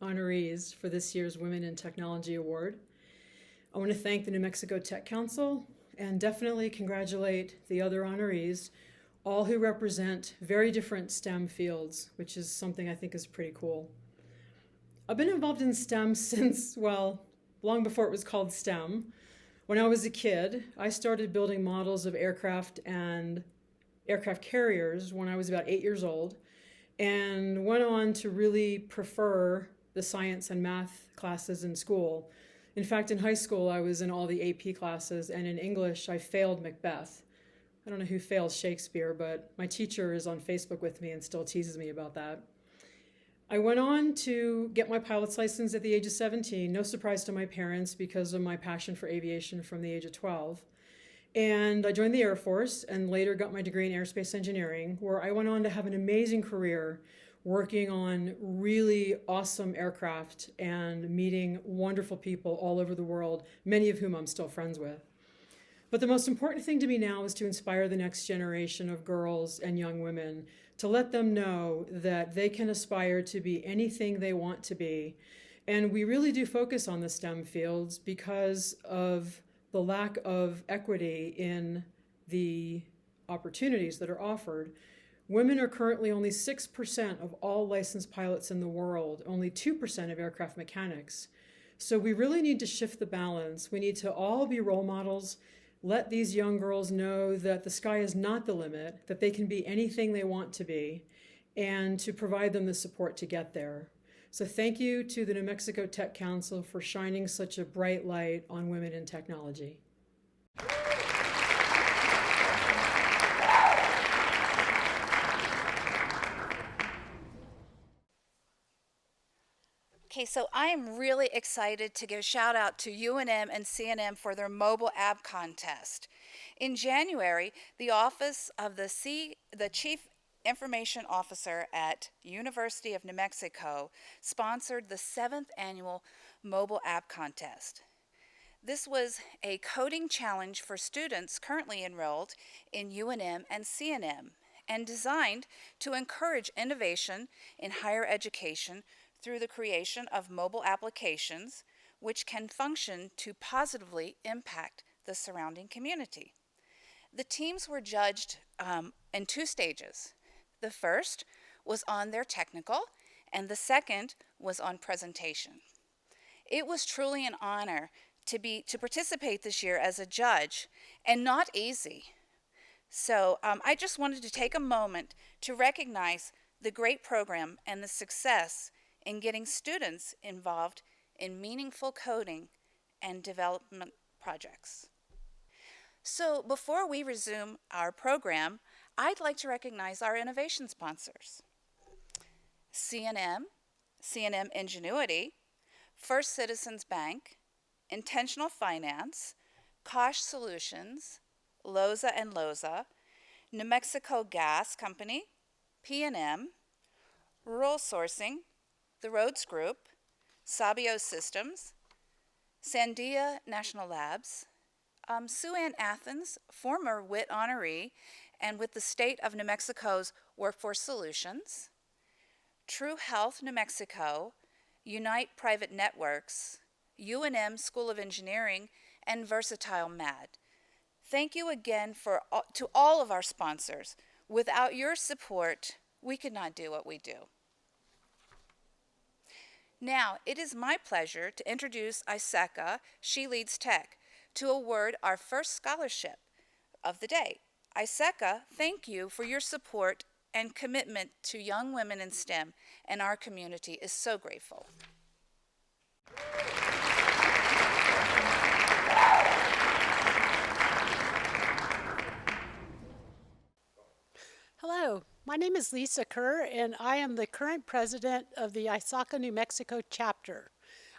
S13: honorees for this year's Women in Technology Award. I want to thank the New Mexico Tech Council and definitely congratulate the other honorees, all who represent very different STEM fields, which is something I think is pretty cool. I've been involved in STEM since, well, long before it was called STEM. When I was a kid, I started building models of aircraft and aircraft carriers when I was about 8 years old, and went on to really prefer the science and math classes in school. In fact, in high school, I was in all the AP classes, and in English, I failed Macbeth. I don't know who fails Shakespeare, but my teacher is on Facebook with me and still teases me about that. I went on to get my pilot's license at the age of 17, no surprise to my parents because of my passion for aviation from the age of 12. And I joined the Air Force and later got my degree in aerospace engineering, where I went on to have an amazing career working on really awesome aircraft and meeting wonderful people all over the world, many of whom I'm still friends with. But the most important thing to me now is to inspire the next generation of girls and young women, to let them know that they can aspire to be anything they want to be. And we really do focus on the STEM fields because of the lack of equity in the opportunities that are offered. Women are currently only 6% of all licensed pilots in the world, only 2% of aircraft mechanics. So we really need to shift the balance. We need to all be role models, let these young girls know that the sky is not the limit, that they can be anything they want to be, and to provide them the support to get there. So thank you to the New Mexico Tech Council for shining such a bright light on women in technology.
S9: Okay, so I am really excited to give a shout out to UNM and CNM for their mobile app contest. In January, the Office of the Chief Information Officer at University of New Mexico sponsored the 7th annual mobile app contest. This was a coding challenge for students currently enrolled in UNM and CNM and designed to encourage innovation in higher education through the creation of mobile applications which can function to positively impact the surrounding community. The teams were judged in 2 stages. The first was on their technical and the second was on presentation. It was truly an honor to participate this year as a judge, and not easy. So I just wanted to take a moment to recognize the great program and the success in getting students involved in meaningful coding and development projects. So before we resume our program, I'd like to recognize our innovation sponsors. C&M Ingenuity, First Citizens Bank, Intentional Finance, Kosh Solutions, Loza and Loza, New Mexico Gas Company, P&M, Rural Sourcing, the Rhodes Group, Sabio Systems, Sandia National Labs, Sue Ann Athens, former WIT honoree, and with the State of New Mexico's Workforce Solutions, True Health New Mexico, Unite Private Networks, UNM School of Engineering, and Versatile MAD. Thank you again to all of our sponsors. Without your support, we could not do what we do. Now, it is my pleasure to introduce Iseka, She Leads Tech, to award our first scholarship of the day. Iseka, thank you for your support and commitment to young women in STEM, and our community is so grateful.
S14: Hello, my name is Lisa Kerr, and I am the current president of the ISACA New Mexico chapter.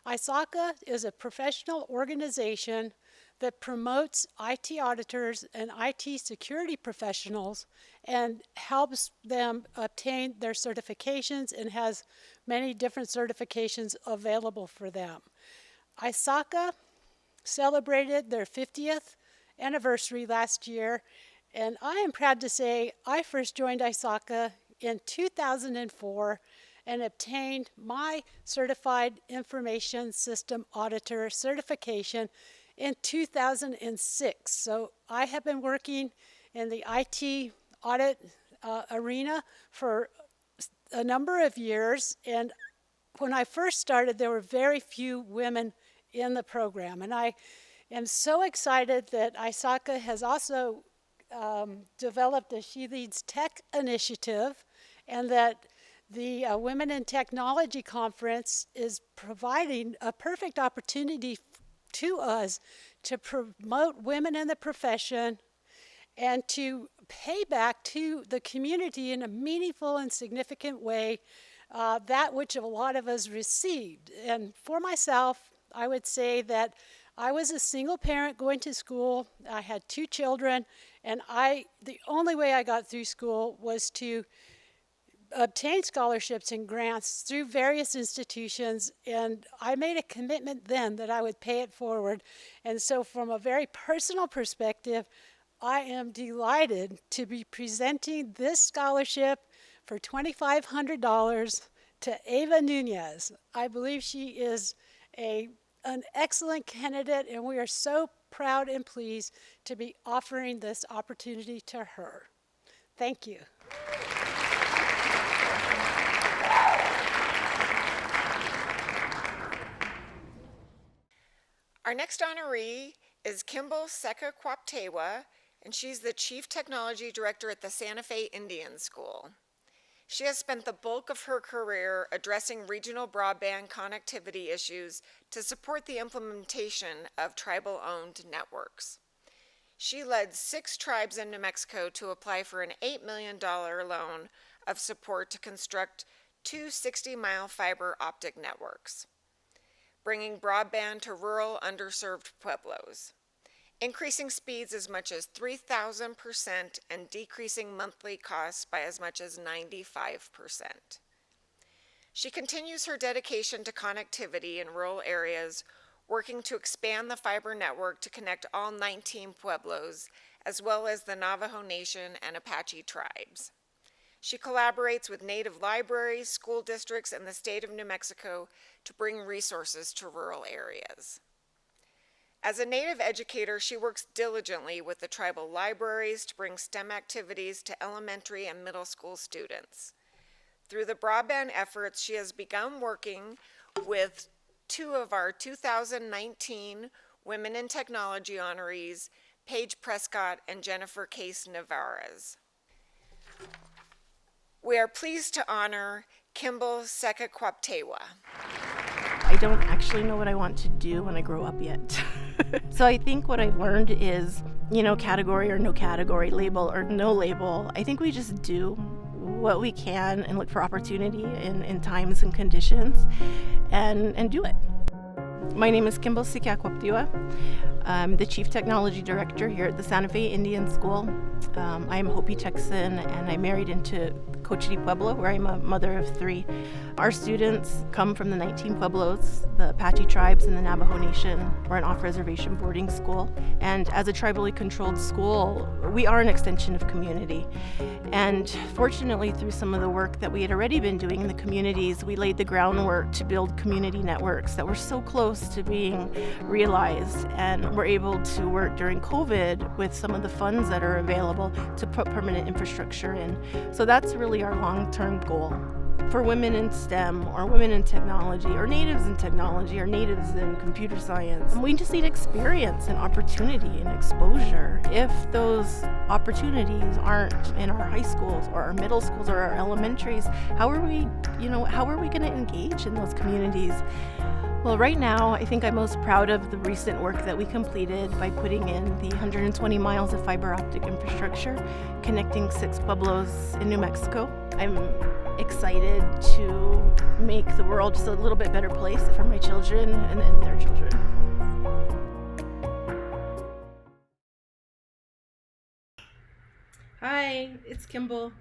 S14: ISACA is a professional organization that promotes IT auditors and IT security professionals and helps them obtain their certifications and has many different certifications available for them. ISACA celebrated their 50th anniversary last year, and I am proud to say I first joined ISACA in 2004 and obtained my Certified Information System Auditor certification in 2006. So I have been working in the IT audit arena for a number of years, and when I first started, there were very few women in the program, and I am so excited that ISACA has also developed a She Leads Tech initiative, and that the Women in Technology Conference is providing a perfect opportunity to us to promote women in the profession and to pay back to the community in a meaningful and significant way that which a lot of us received. And for myself, I would say that I was a single parent going to school. I had 2 children, and the only way I got through school was to obtain scholarships and grants through various institutions, and I made a commitment then that I would pay it forward. And so from a very personal perspective, I am delighted to be presenting this scholarship for $2,500 to Ava Nunez. I believe she is an excellent candidate, and we are so proud and pleased to be offering this opportunity to her. Thank you.
S2: Our next honoree is Kimball Seka-Kwaptewa, and she's the Chief Technology Director at the Santa Fe Indian School. She has spent the bulk of her career addressing regional broadband connectivity issues to support the implementation of tribal-owned networks. She led 6 tribes in New Mexico to apply for an $8 million loan of support to construct 2 60-mile fiber optic networks, bringing broadband to rural underserved pueblos, increasing speeds as much as 3,000% and decreasing monthly costs by as much as 95%. She continues her dedication to connectivity in rural areas, working to expand the fiber network to connect all 19 pueblos, as well as the Navajo Nation and Apache tribes. She collaborates with Native libraries, school districts, and the state of New Mexico to bring resources to rural areas. As a Native educator, she works diligently with the tribal libraries to bring STEM activities to elementary and middle school students. Through the broadband efforts, she has begun working with two of our 2019 Women in Technology honorees, Paige Prescott and Jennifer Case Navarez. We are pleased to honor Kimball Sekakwaptewa.
S15: I don't actually know what I want to do when I grow up yet. So I think what I've learned is, category or no category, label or no label. I think we just do what we can and look for opportunity in times and conditions and do it. My name is Kimball Sekakwaptewa. I'm the Chief Technology Director here at the Santa Fe Indian School. I'm Hopi Texan, and I'm married into Cochiti Pueblo, where I'm a mother of 3. Our students come from the 19 pueblos, the Apache tribes and the Navajo Nation. We're an off-reservation boarding school, and as a tribally controlled school, we are an extension of community. And fortunately, through some of the work that we had already been doing in the communities, we laid the groundwork to build community networks that were so close to being realized, and we're able to work during COVID with some of the funds that are available to put permanent infrastructure in. So that's really our long-term goal. For women in STEM or women in technology or natives in technology or natives in computer science, we just need experience and opportunity and exposure. If those opportunities aren't in our high schools or our middle schools or our elementaries, how are we going to engage in those communities? Well, right now, I think I'm most proud of the recent work that we completed by putting in the 120 miles of fiber optic infrastructure connecting 6 pueblos in New Mexico. I'm excited to make the world just a little bit better place for my children and their children. Hi, it's Kimball.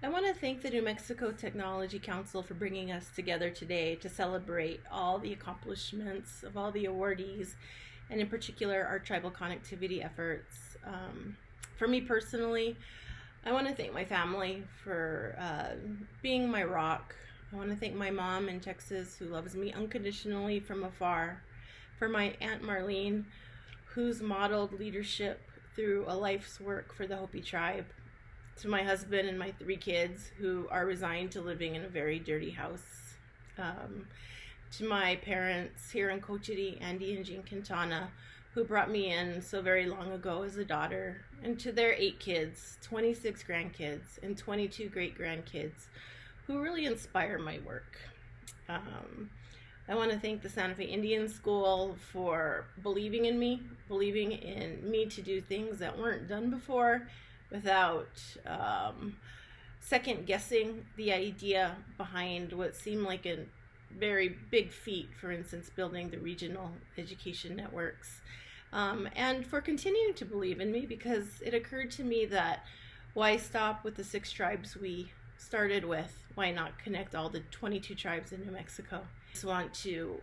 S15: I want to thank the New Mexico Technology Council for bringing us together today to celebrate all the accomplishments of all the awardees, and in particular our tribal connectivity efforts. For me personally, I want to thank my family for being my rock. I want to thank my mom in Texas, who loves me unconditionally from afar. For my Aunt Marlene, who's modeled leadership through a life's work for the Hopi tribe. To my husband and my 3 kids, who are resigned to living in a very dirty house. To my parents here in Cochiti, Andy and Jean Quintana, who brought me in so very long ago as a daughter, and to their 8 kids, 26 grandkids, and 22 great-grandkids, who really inspire my work. I want to thank the Santa Fe Indian School for believing in me to do things that weren't done before, without second-guessing the idea behind what seemed like a very big feat, for instance, building the regional education networks. And for continuing to believe in me, because it occurred to me that why stop with the 6 tribes we started with? Why not connect all the 22 tribes in New Mexico? I just want to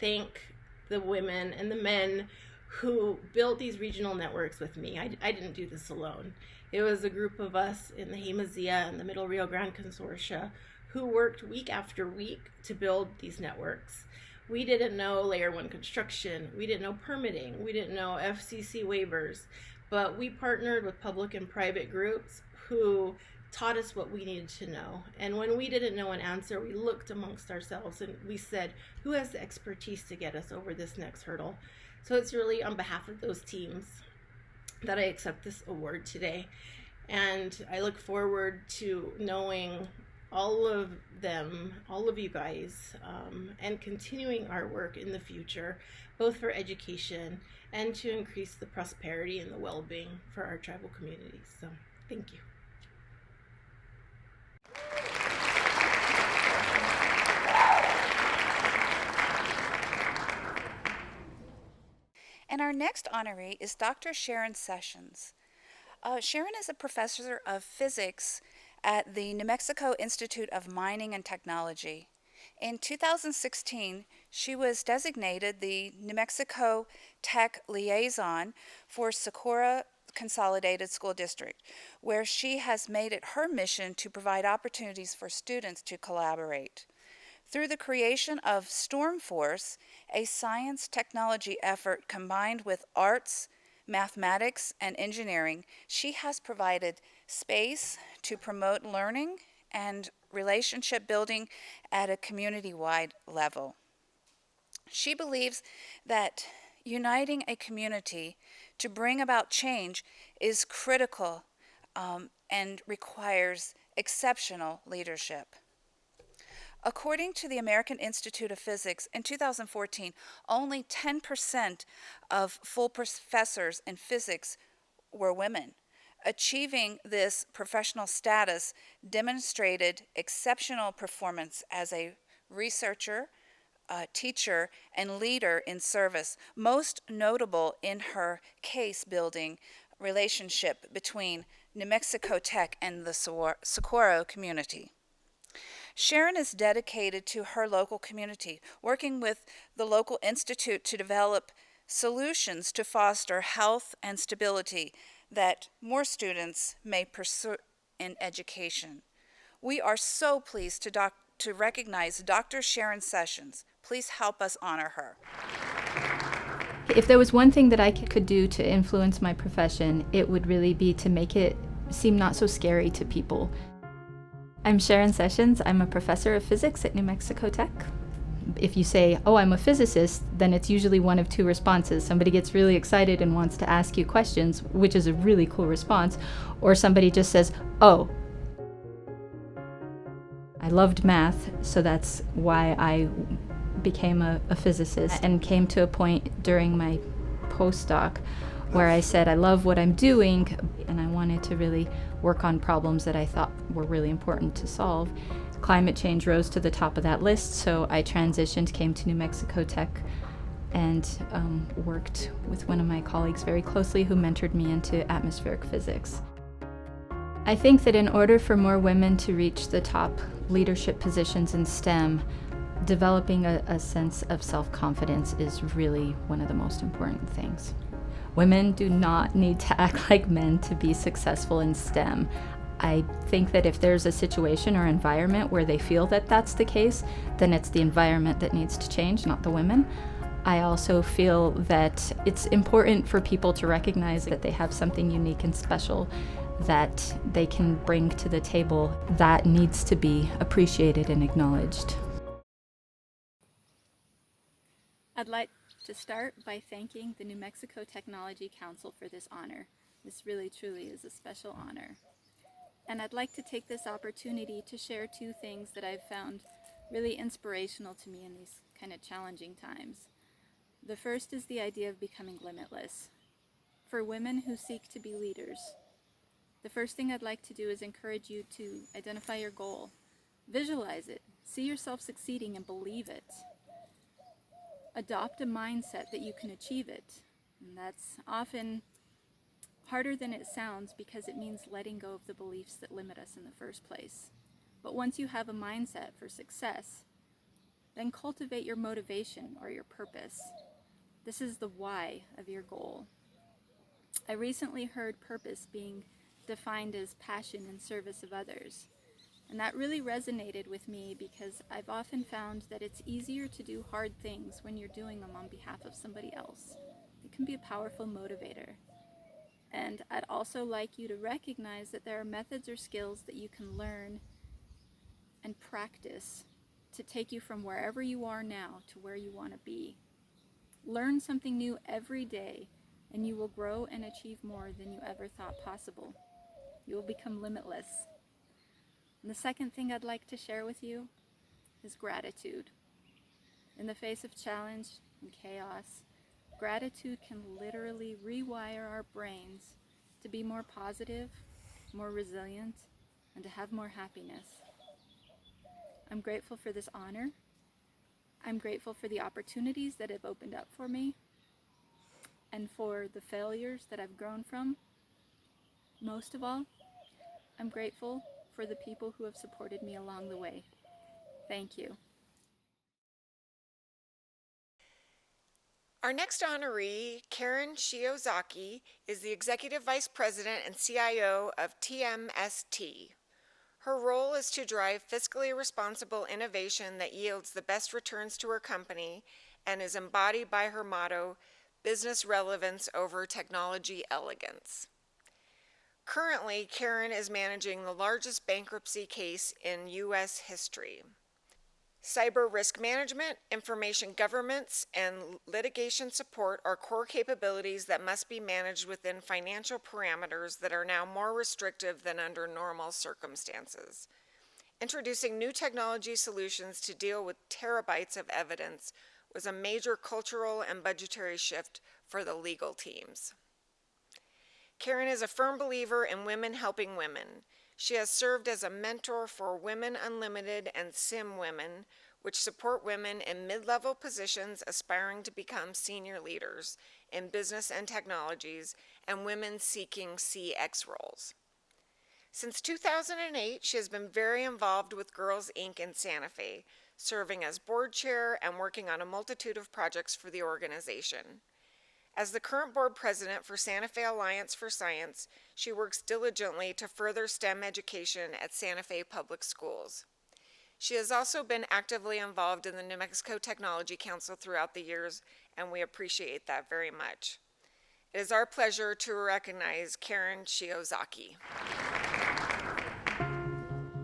S15: thank the women and the men who built these regional networks with me. I didn't do this alone. It was a group of us in the Hemazia and the Middle Rio Grande Consortia who worked week after week to build these networks. We didn't know Layer 1 construction, we didn't know permitting, we didn't know FCC waivers, but we partnered with public and private groups who taught us what we needed to know. And when we didn't know an answer, we looked amongst ourselves and we said, who has the expertise to get us over this next hurdle? So it's really on behalf of those teams that I accept this award today. And I look forward to knowing all of them, all of you guys, and continuing our work in the future, both for education and to increase the prosperity and the well-being for our tribal communities. So thank you.
S9: And our next honoree is Dr. Sharon Sessions. Sharon is a professor of physics at the New Mexico Institute of Mining and Technology. In 2016, she was designated the New Mexico Tech Liaison for Socorro Consolidated School District, where she has made it her mission to provide opportunities for students to collaborate. Through the creation of StormForce, a science technology effort combined with arts, mathematics, and engineering, she has provided space to promote learning and relationship building at a community-wide level. She believes that uniting a community to bring about change is critical and requires exceptional leadership. According to the American Institute of Physics, in 2014, only 10% of full professors in physics were women. Achieving this professional status demonstrated exceptional performance as a researcher, teacher, and leader in service, most notable in her case building relationship between New Mexico Tech and the Socorro community. Sharon is dedicated to her local community, working with the local institute to develop solutions to foster health and stability that more students may pursue in education. We are so pleased to recognize Dr. Sharon Sessions. Please help us honor her.
S16: If there was one thing that I could do to influence my profession, it would really be to make it seem not so scary to people. I'm Sharon Sessions. I'm a professor of physics at New Mexico Tech. If you say, oh, I'm a physicist, then it's usually one of two responses. Somebody gets really excited and wants to ask you questions, which is a really cool response, or somebody just says, oh. I loved math, so that's why I became a physicist, and came to a point during my postdoc where I said I love what I'm doing and I wanted to really work on problems that I thought were really important to solve. Climate change rose to the top of that list, so I transitioned, came to New Mexico Tech, and worked with one of my colleagues very closely who mentored me into atmospheric physics. I think that in order for more women to reach the top leadership positions in STEM, developing a sense of self-confidence is really one of the most important things. Women do not need to act like men to be successful in STEM. I think that if there's a situation or environment where they feel that that's the case, then it's the environment that needs to change, not the women. I also feel that it's important for people to recognize that they have something unique and special that they can bring to the table that needs to be appreciated and acknowledged.
S17: I'd like to start by thanking the New Mexico Technology Council for this honor. This really truly is a special honor. And I'd like to take this opportunity to share two things that I've found really inspirational to me in these kind of challenging times. The first is the idea of becoming limitless. For women who seek to be leaders, the first thing I'd like to do is encourage you to identify your goal. Visualize it. See yourself succeeding and believe it. Adopt a mindset that you can achieve it. And that's often harder than it sounds because it means letting go of the beliefs that limit us in the first place. But once you have a mindset for success, then cultivate your motivation or your purpose. This is the why of your goal. I recently heard purpose being defined as passion in service of others. And that really resonated with me because I've often found that it's easier to do hard things when you're doing them on behalf of somebody else. It can be a powerful motivator. And I'd also like you to recognize that there are methods or skills that you can learn and practice to take you from wherever you are now to where you want to be. Learn something new every day, and you will grow and achieve more than you ever thought possible. You will become limitless. And the second thing I'd like to share with you is gratitude. In the face of challenge and chaos, gratitude can literally rewire our brains to be more positive, more resilient, and to have more happiness. I'm grateful for this honor. I'm grateful for the opportunities that have opened up for me and for the failures that I've grown from. Most of all, I'm grateful for the people who have supported me along the way. Thank you.
S2: Our next honoree, Karen Shiozaki, is the Executive Vice President and CIO of TMST. Her role is to drive fiscally responsible innovation that yields the best returns to her company and is embodied by her motto, business relevance over technology elegance. Currently, Karen is managing the largest bankruptcy case in U.S. history. Cyber risk management, information governance, and litigation support are core capabilities that must be managed within financial parameters that are now more restrictive than under normal circumstances. Introducing new technology solutions to deal with terabytes of evidence was a major cultural and budgetary shift for the legal teams. Karen is a firm believer in women helping women. She has served as a mentor for Women Unlimited and SIM Women, which support women in mid-level positions aspiring to become senior leaders in business and technologies, and women seeking CX roles. Since 2008, she has been very involved with Girls Inc. in Santa Fe, serving as board chair and working on a multitude of projects for the organization. As the current board president for Santa Fe Alliance for Science, she works diligently to further STEM education at Santa Fe Public Schools. She has also been actively involved in the New Mexico Technology Council throughout the years, and we appreciate that very much. It is our pleasure to recognize Karen Shiozaki.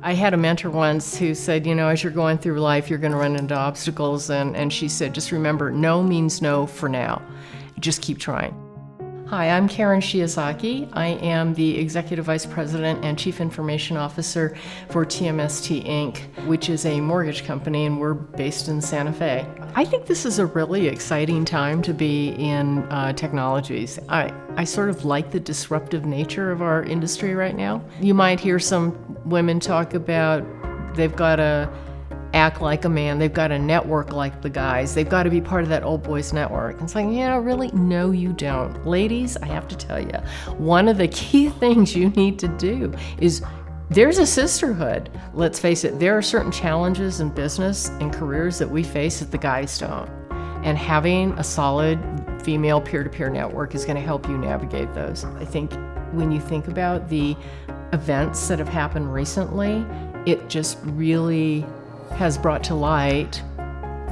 S18: I had a mentor once who said, you know, as you're going through life, you're going to run into obstacles, and she said, just remember, no means no for now. Just keep trying. Hi, I'm Karen Shiozaki. I am the Executive Vice President and Chief Information Officer for TMST Inc., which is a mortgage company, and we're based in Santa Fe. I think this is a really exciting time to be in technologies. I sort of like the disruptive nature of our industry right now. You might hear some women talk about they've got to act like a man, they've got to network like the guys, they've got to be part of that old boys network. It's like, yeah, really? No, you don't. Ladies, I have to tell you, one of the key things you need to do is there's a sisterhood. Let's face it, there are certain challenges in business and careers that we face that the guys don't. And having a solid female peer-to-peer network is going to help you navigate those. I think when you think about the events that have happened recently, it just really has brought to light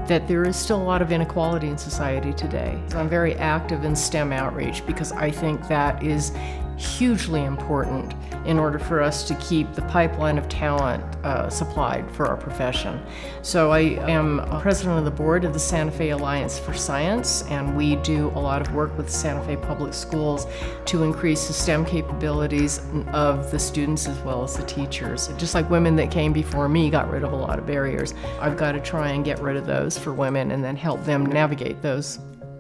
S18: that there is still a lot of inequality in society today. I'm very active in STEM outreach because I think that is hugely important in order for us to keep the pipeline of talent supplied for our profession. So I am president of the board of the Santa Fe Alliance for Science, and we do a lot of work with Santa Fe Public Schools to increase the STEM capabilities of the students as well as the teachers. Just like women that came before me got rid of a lot of barriers, I've got to try and get rid of those for women and then help them navigate those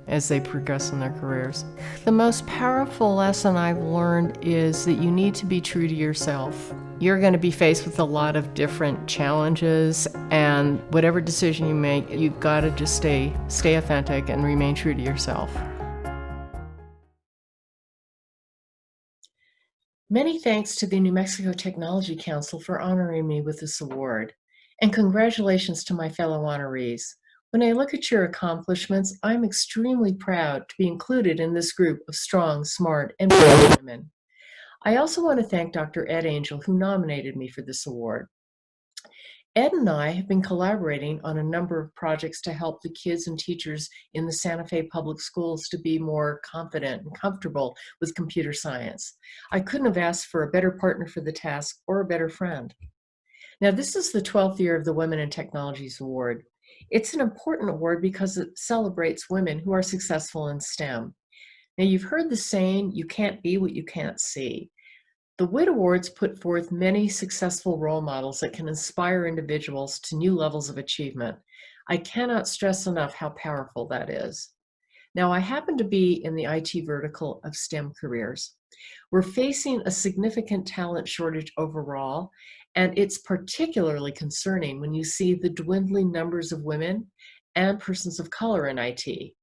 S18: as they progress in their careers. The most powerful lesson I've learned is that you need to be true to yourself. You're going to be faced with a lot of different challenges, and whatever decision you make, you've got to just stay authentic and remain true to yourself. Many thanks to the New Mexico Technology Council for honoring me with this award, and congratulations to my fellow honorees. When I look at your accomplishments, I'm extremely proud to be included in this group of strong, smart, and brave women. I also want to thank Dr. Ed Angel, who nominated me for this award. Ed and I have been collaborating on a number of projects to help the kids and teachers in the Santa Fe Public Schools to be more confident and comfortable with computer science. I couldn't have asked for a better partner for the task or a better friend. Now, this is the 12th year of the Women in Technologies Award. It's an important award because it celebrates women who are successful in STEM. Now, you've heard the saying, you can't be what you can't see. The WIT Awards put forth many successful role models that can inspire individuals to new levels of achievement. I cannot stress enough how powerful that is. Now, I happen to be in the IT vertical of STEM careers. We're facing a significant talent shortage overall, and it's particularly concerning when you see the dwindling numbers of women and persons of color in IT.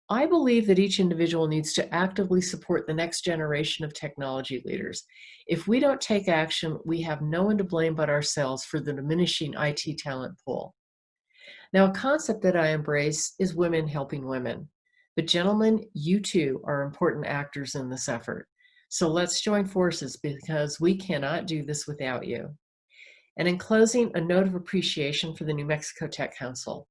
S18: I believe that each individual needs to actively support the next generation of technology leaders. If we don't take action, we have no one to blame but ourselves for the diminishing IT talent pool. Now, a concept that I embrace is women helping women. But gentlemen, you too are important actors in this effort. So let's join forces because we cannot do this without you. And in closing, a note of appreciation for the New Mexico Tech Council.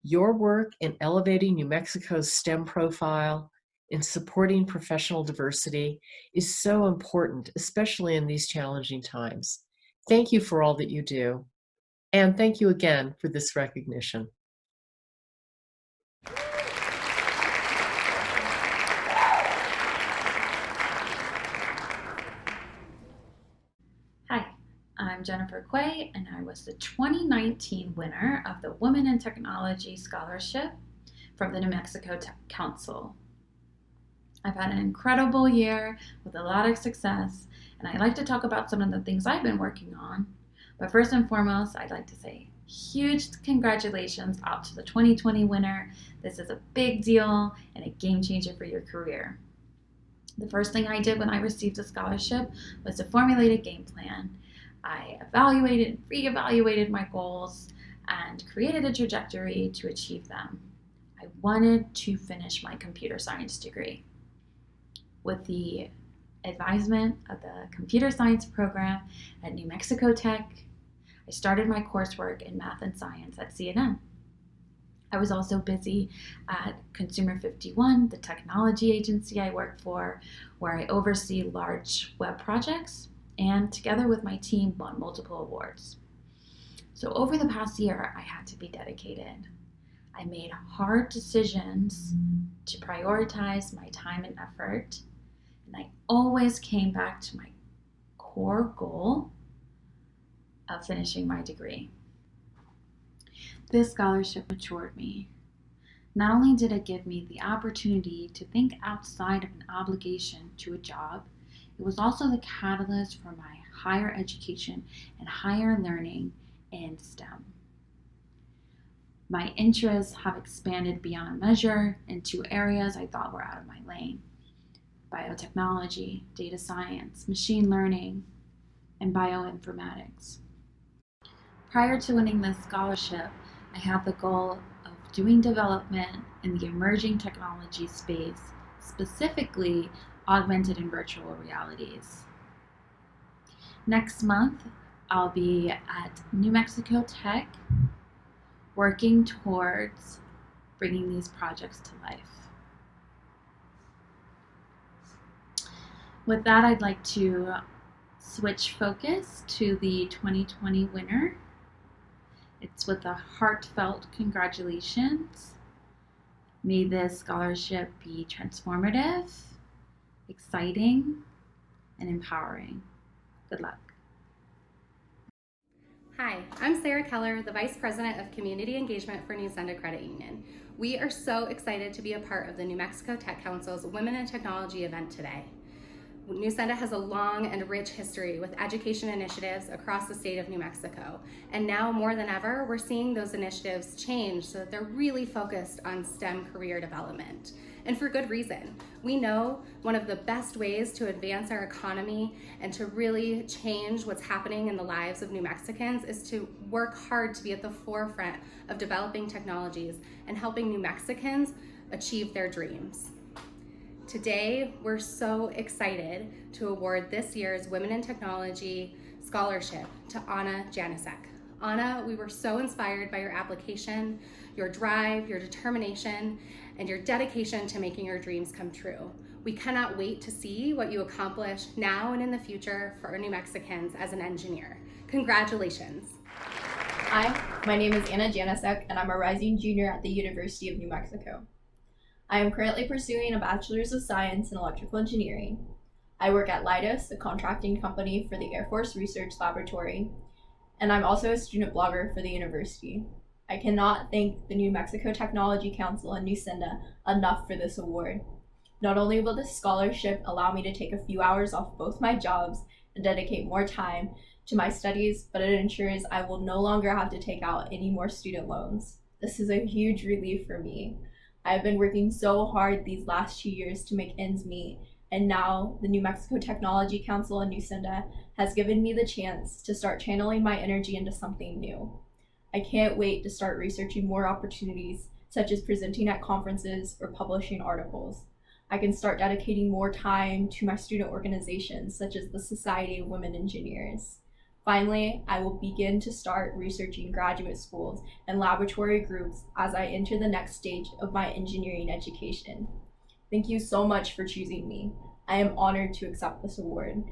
S18: Your work in elevating New Mexico's STEM profile in supporting professional diversity is so important, especially in these challenging times. Thank you for all that you do. And thank you again for this recognition.
S19: Hi, I'm Jennifer Quay, and I was the 2019 winner of the Women in Technology Scholarship from the New Mexico Council. I've had an incredible year with a lot of success, and I'd like to talk about some of the things I've been working on. But first and foremost, I'd like to say huge congratulations out to the 2020 winner. This is a big deal and a game changer for your career. The first thing I did when I received the scholarship was to formulate a game plan. I evaluated, reevaluated my goals, and created a trajectory to achieve them. I wanted to finish my computer science degree. With the advisement of the computer science program at New Mexico Tech, I started my coursework in math and science at CNN. I was also busy at Consumer 51, the technology agency I work for, where I oversee large web projects, and together with my team won multiple awards. So over the past year, I had to be dedicated. I made hard decisions to prioritize my time and effort, and I always came back to my core goal of finishing my degree. This scholarship matured me. Not only did it give me the opportunity to think outside of an obligation to a job, it was also the catalyst for my higher education and higher learning in STEM. My interests have expanded beyond measure into areas I thought were out of my lane: biotechnology, data science, machine learning, and bioinformatics. Prior to winning this scholarship, I had the goal of doing development in the emerging technology space, specifically augmented and virtual realities. Next month, I'll be at New Mexico Tech working towards bringing these projects to life. With that, I'd like to switch focus to the 2020 winner. It's with a heartfelt congratulations. May this scholarship be transformative, exciting, and empowering. Good luck.
S20: Hi, I'm Sarah Keller, the Vice President of Community Engagement for New Senda Credit Union. We are so excited to be a part of the New Mexico Tech Council's Women in Technology event today. New Senda has a long and rich history with education initiatives across the state of New Mexico. And now more than ever, we're seeing those initiatives change so that they're really focused on STEM career development. And for good reason. We know one of the best ways to advance our economy and to really change what's happening in the lives of New Mexicans is to work hard to be at the forefront of developing technologies and helping New Mexicans achieve their dreams. Today, we're so excited to award this year's Women in Technology Scholarship to Anna Janisek. Anna, we were so inspired by your application, your drive, your determination, and your dedication to making your dreams come true. We cannot wait to see what you accomplish now and in the future for New Mexicans as an engineer. Congratulations.
S21: Hi, my name is Anna Janisek, and I'm a rising junior at the University of New Mexico. I am currently pursuing a Bachelor's of Science in Electrical Engineering. I work at Leidos, a contracting company for the Air Force Research Laboratory, and I'm also a student blogger for the university. I cannot thank the New Mexico Technology Council and New Senda enough for this award. Not only will this scholarship allow me to take a few hours off both my jobs and dedicate more time to my studies, but it ensures I will no longer have to take out any more student loans. This is a huge relief for me. I've been working so hard these last 2 years to make ends meet, and now the New Mexico Technology Council and New Senda has given me the chance to start channeling my energy into something new. I can't wait to start researching more opportunities, such as presenting at conferences or publishing articles. I can start dedicating more time to my student organizations, such as the Society of Women Engineers. Finally, I will begin to start researching graduate schools and laboratory groups as I enter the next stage of my engineering education. Thank you so much for choosing me. I am honored to accept this award.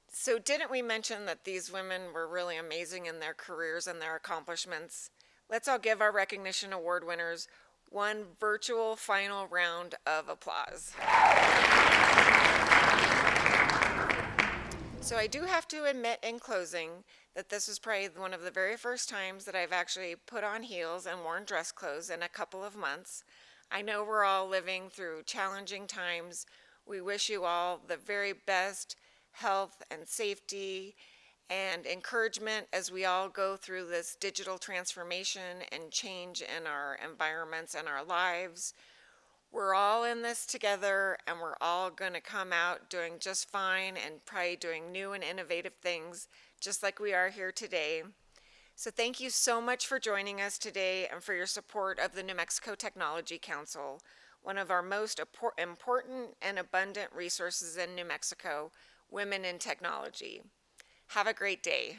S2: So didn't we mention that these women were really amazing in their careers and their accomplishments? Let's all give our recognition award winners one virtual final round of applause. So I do have to admit in closing that this was probably one of the very first times that I've actually put on heels and worn dress clothes in a couple of months. I know we're all living through challenging times. We wish you all the very best health and safety and encouragement as we all go through this digital transformation and change in our environments and our lives. We're all in this together, and we're all going to come out doing just fine and probably doing new and innovative things, just like we are here today. So thank you so much for joining us today and for your support of the New Mexico Technology Council, one of our most important and abundant resources in New Mexico, women in technology. Have a great day.